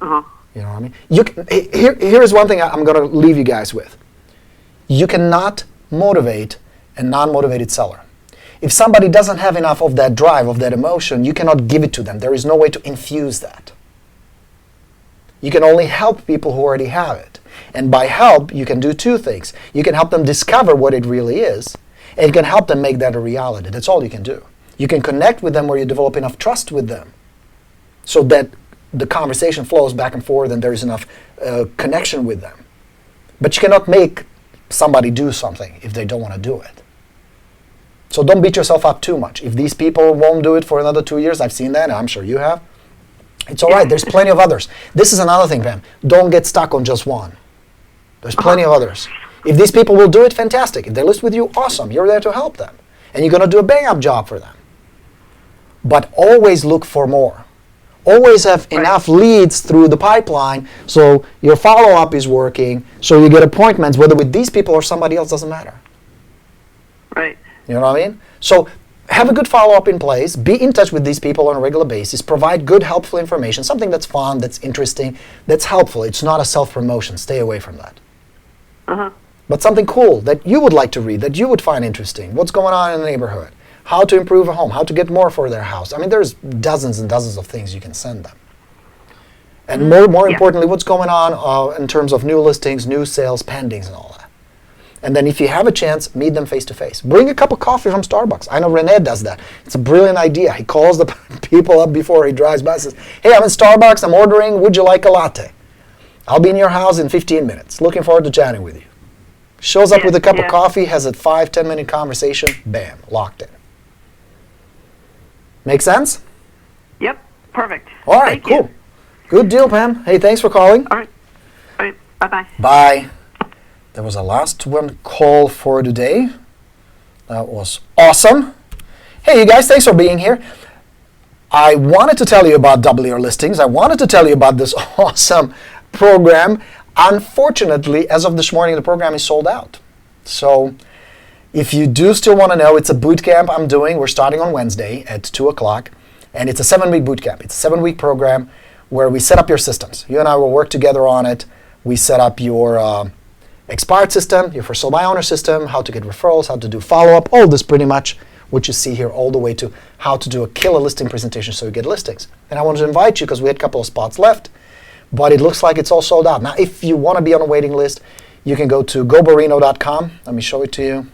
You know what I mean? Here's one thing I'm going to leave you guys with. You cannot motivate a non-motivated seller. If somebody doesn't have enough of that drive, of that emotion, you cannot give it to them. There is no way to infuse that. You can only help people who already have it. And by help, you can do two things. You can help them discover what it really is, and you can help them make that a reality. That's all you can do. You can connect with them where you develop enough trust with them so that the conversation flows back and forth and there's enough connection with them. But you cannot make somebody do something if they don't want to do it. So don't beat yourself up too much. If these people won't do it for another 2 years, I've seen that, and I'm sure you have, it's all right. There's plenty of others. This is another thing, Pam. Don't get stuck on just one. There's plenty of others. If these people will do it, fantastic. If they list with you, awesome. You're there to help them. And you're going to do a bang-up job for them. But always look for more. Always have enough leads through the pipeline so your follow-up is working, so you get appointments, whether with these people or somebody else, doesn't matter. right, You know what I mean? So have a good follow-up in place. Be in touch with these people on a regular basis. Provide good, helpful information, something that's fun, that's interesting, that's helpful. It's not a self-promotion. Stay away from that. But something cool that you would like to read, that you would find interesting. What's going on in the neighborhood? How to improve a home, how to get more for their house. I mean, there's dozens and dozens of things you can send them. And more importantly, what's going on in terms of new listings, new sales, pendings, and all that. And then if you have a chance, meet them face to face. Bring a cup of coffee from Starbucks. I know Rene does that. It's a brilliant idea. He calls the people up before he drives by and says, hey, I'm in Starbucks, I'm ordering, would you like a latte? I'll be in your house in 15 minutes. Looking forward to chatting with you. Shows up with a cup of coffee, has a 5-10 minute conversation, bam, locked in. Make sense? yep, perfect. All right, Thank you. cool. Good deal, Pam. Hey, thanks for calling. All right, bye-bye. Bye. That was our last one call for today. That was awesome. Hey, you guys, thanks for being here. I wanted to tell you about Double Your Listings. I wanted to tell you about this awesome program. Unfortunately, as of this morning, the program is sold out. So if you do still want to know, it's a boot camp I'm doing. We're starting on Wednesday at 2 o'clock. And it's a 7-week boot camp. It's a 7-week program where we set up your systems. You and I will work together on it. We set up your expired system, your for sale by owner system, how to get referrals, how to do follow-up, all this pretty much, what you see here, all the way to how to do a killer listing presentation so you get listings. And I wanted to invite you because we had a couple of spots left, but it looks like it's all sold out. Now, if you want to be on a waiting list, you can go to goborino.com. Let me show it to you.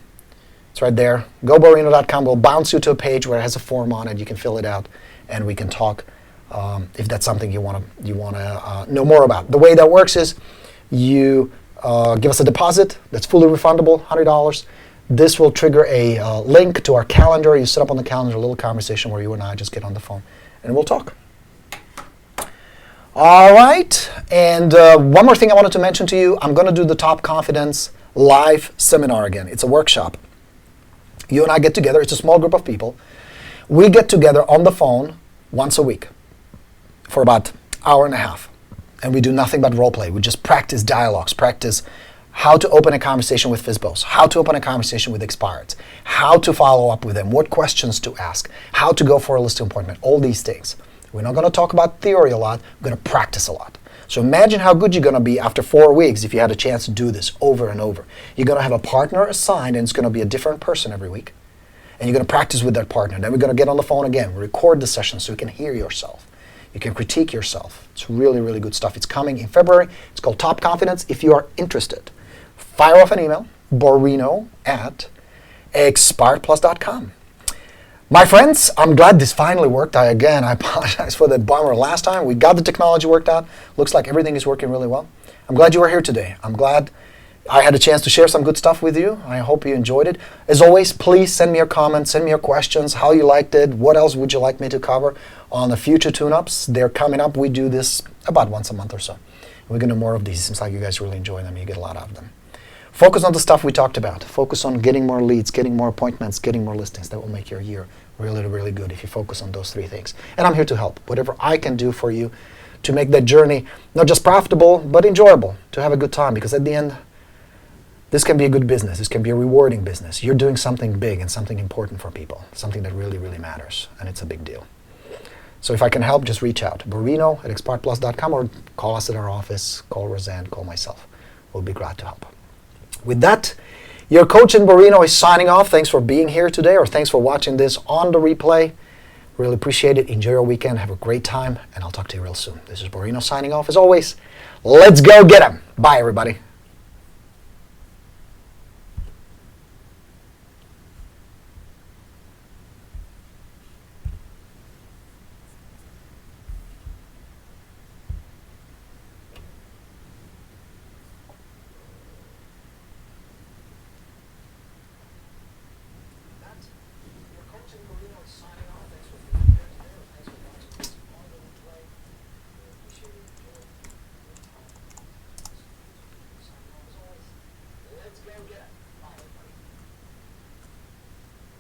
It's right there. goborino.com will bounce you to a page where it has a form on it. You can fill it out, and we can talk if that's something you want to know more about. The way that works is you give us a deposit that's fully refundable, $100. This will trigger a link to our calendar. You set up on the calendar a little conversation where you and I just get on the phone and we'll talk. All right, and one more thing I wanted to mention to you. I'm going to do the Top Confidence live seminar again. It's a workshop. You and I get together. It's a small group of people. We get together on the phone once a week for about an hour and a half. And we do nothing but role play. We just practice dialogues, practice how to open a conversation with FSBOs, how to open a conversation with expireds, how to follow up with them, what questions to ask, how to go for a listing appointment, all these things. We're not going to talk about theory a lot. We're going to practice a lot. So imagine how good you're going to be after 4 weeks if you had a chance to do this over and over. You're going to have a partner assigned, and it's going to be a different person every week. And you're going to practice with that partner. Then we're going to get on the phone again, record the session so you can hear yourself. You can critique yourself. It's really, really good stuff. It's coming in February. It's called Top Confidence. If you are interested, fire off an email, borino@expiredplus.com. My friends, I'm glad this finally worked. I apologize for that bummer last time. We got the technology worked out. Looks like everything is working really well. I'm glad you were here today. I'm glad I had a chance to share some good stuff with you. I hope you enjoyed it. As always, please send me your comments, send me your questions, how you liked it, what else would you like me to cover on the future tune-ups. They're coming up. We do this about once a month or so. We're going to do more of these. It seems like you guys really enjoy them. You get a lot out of them. Focus on the stuff we talked about. Focus on getting more leads, getting more appointments, getting more listings. That will make your year really, really good if you focus on those 3 things. And I'm here to help. Whatever I can do for you to make that journey not just profitable, but enjoyable, to have a good time. Because at the end, this can be a good business. This can be a rewarding business. You're doing something big and something important for people, something that really, really matters. And it's a big deal. So if I can help, just reach out. Borino@expiredplus.com or call us at our office. Call Roseanne, call myself. We'll be glad to help. With that, your coach in Borino is signing off. Thanks for being here today, or thanks for watching this on the replay. Really appreciate it. Enjoy your weekend. Have a great time, and I'll talk to you real soon. This is Borino signing off. As always, let's go get 'em. Bye, everybody.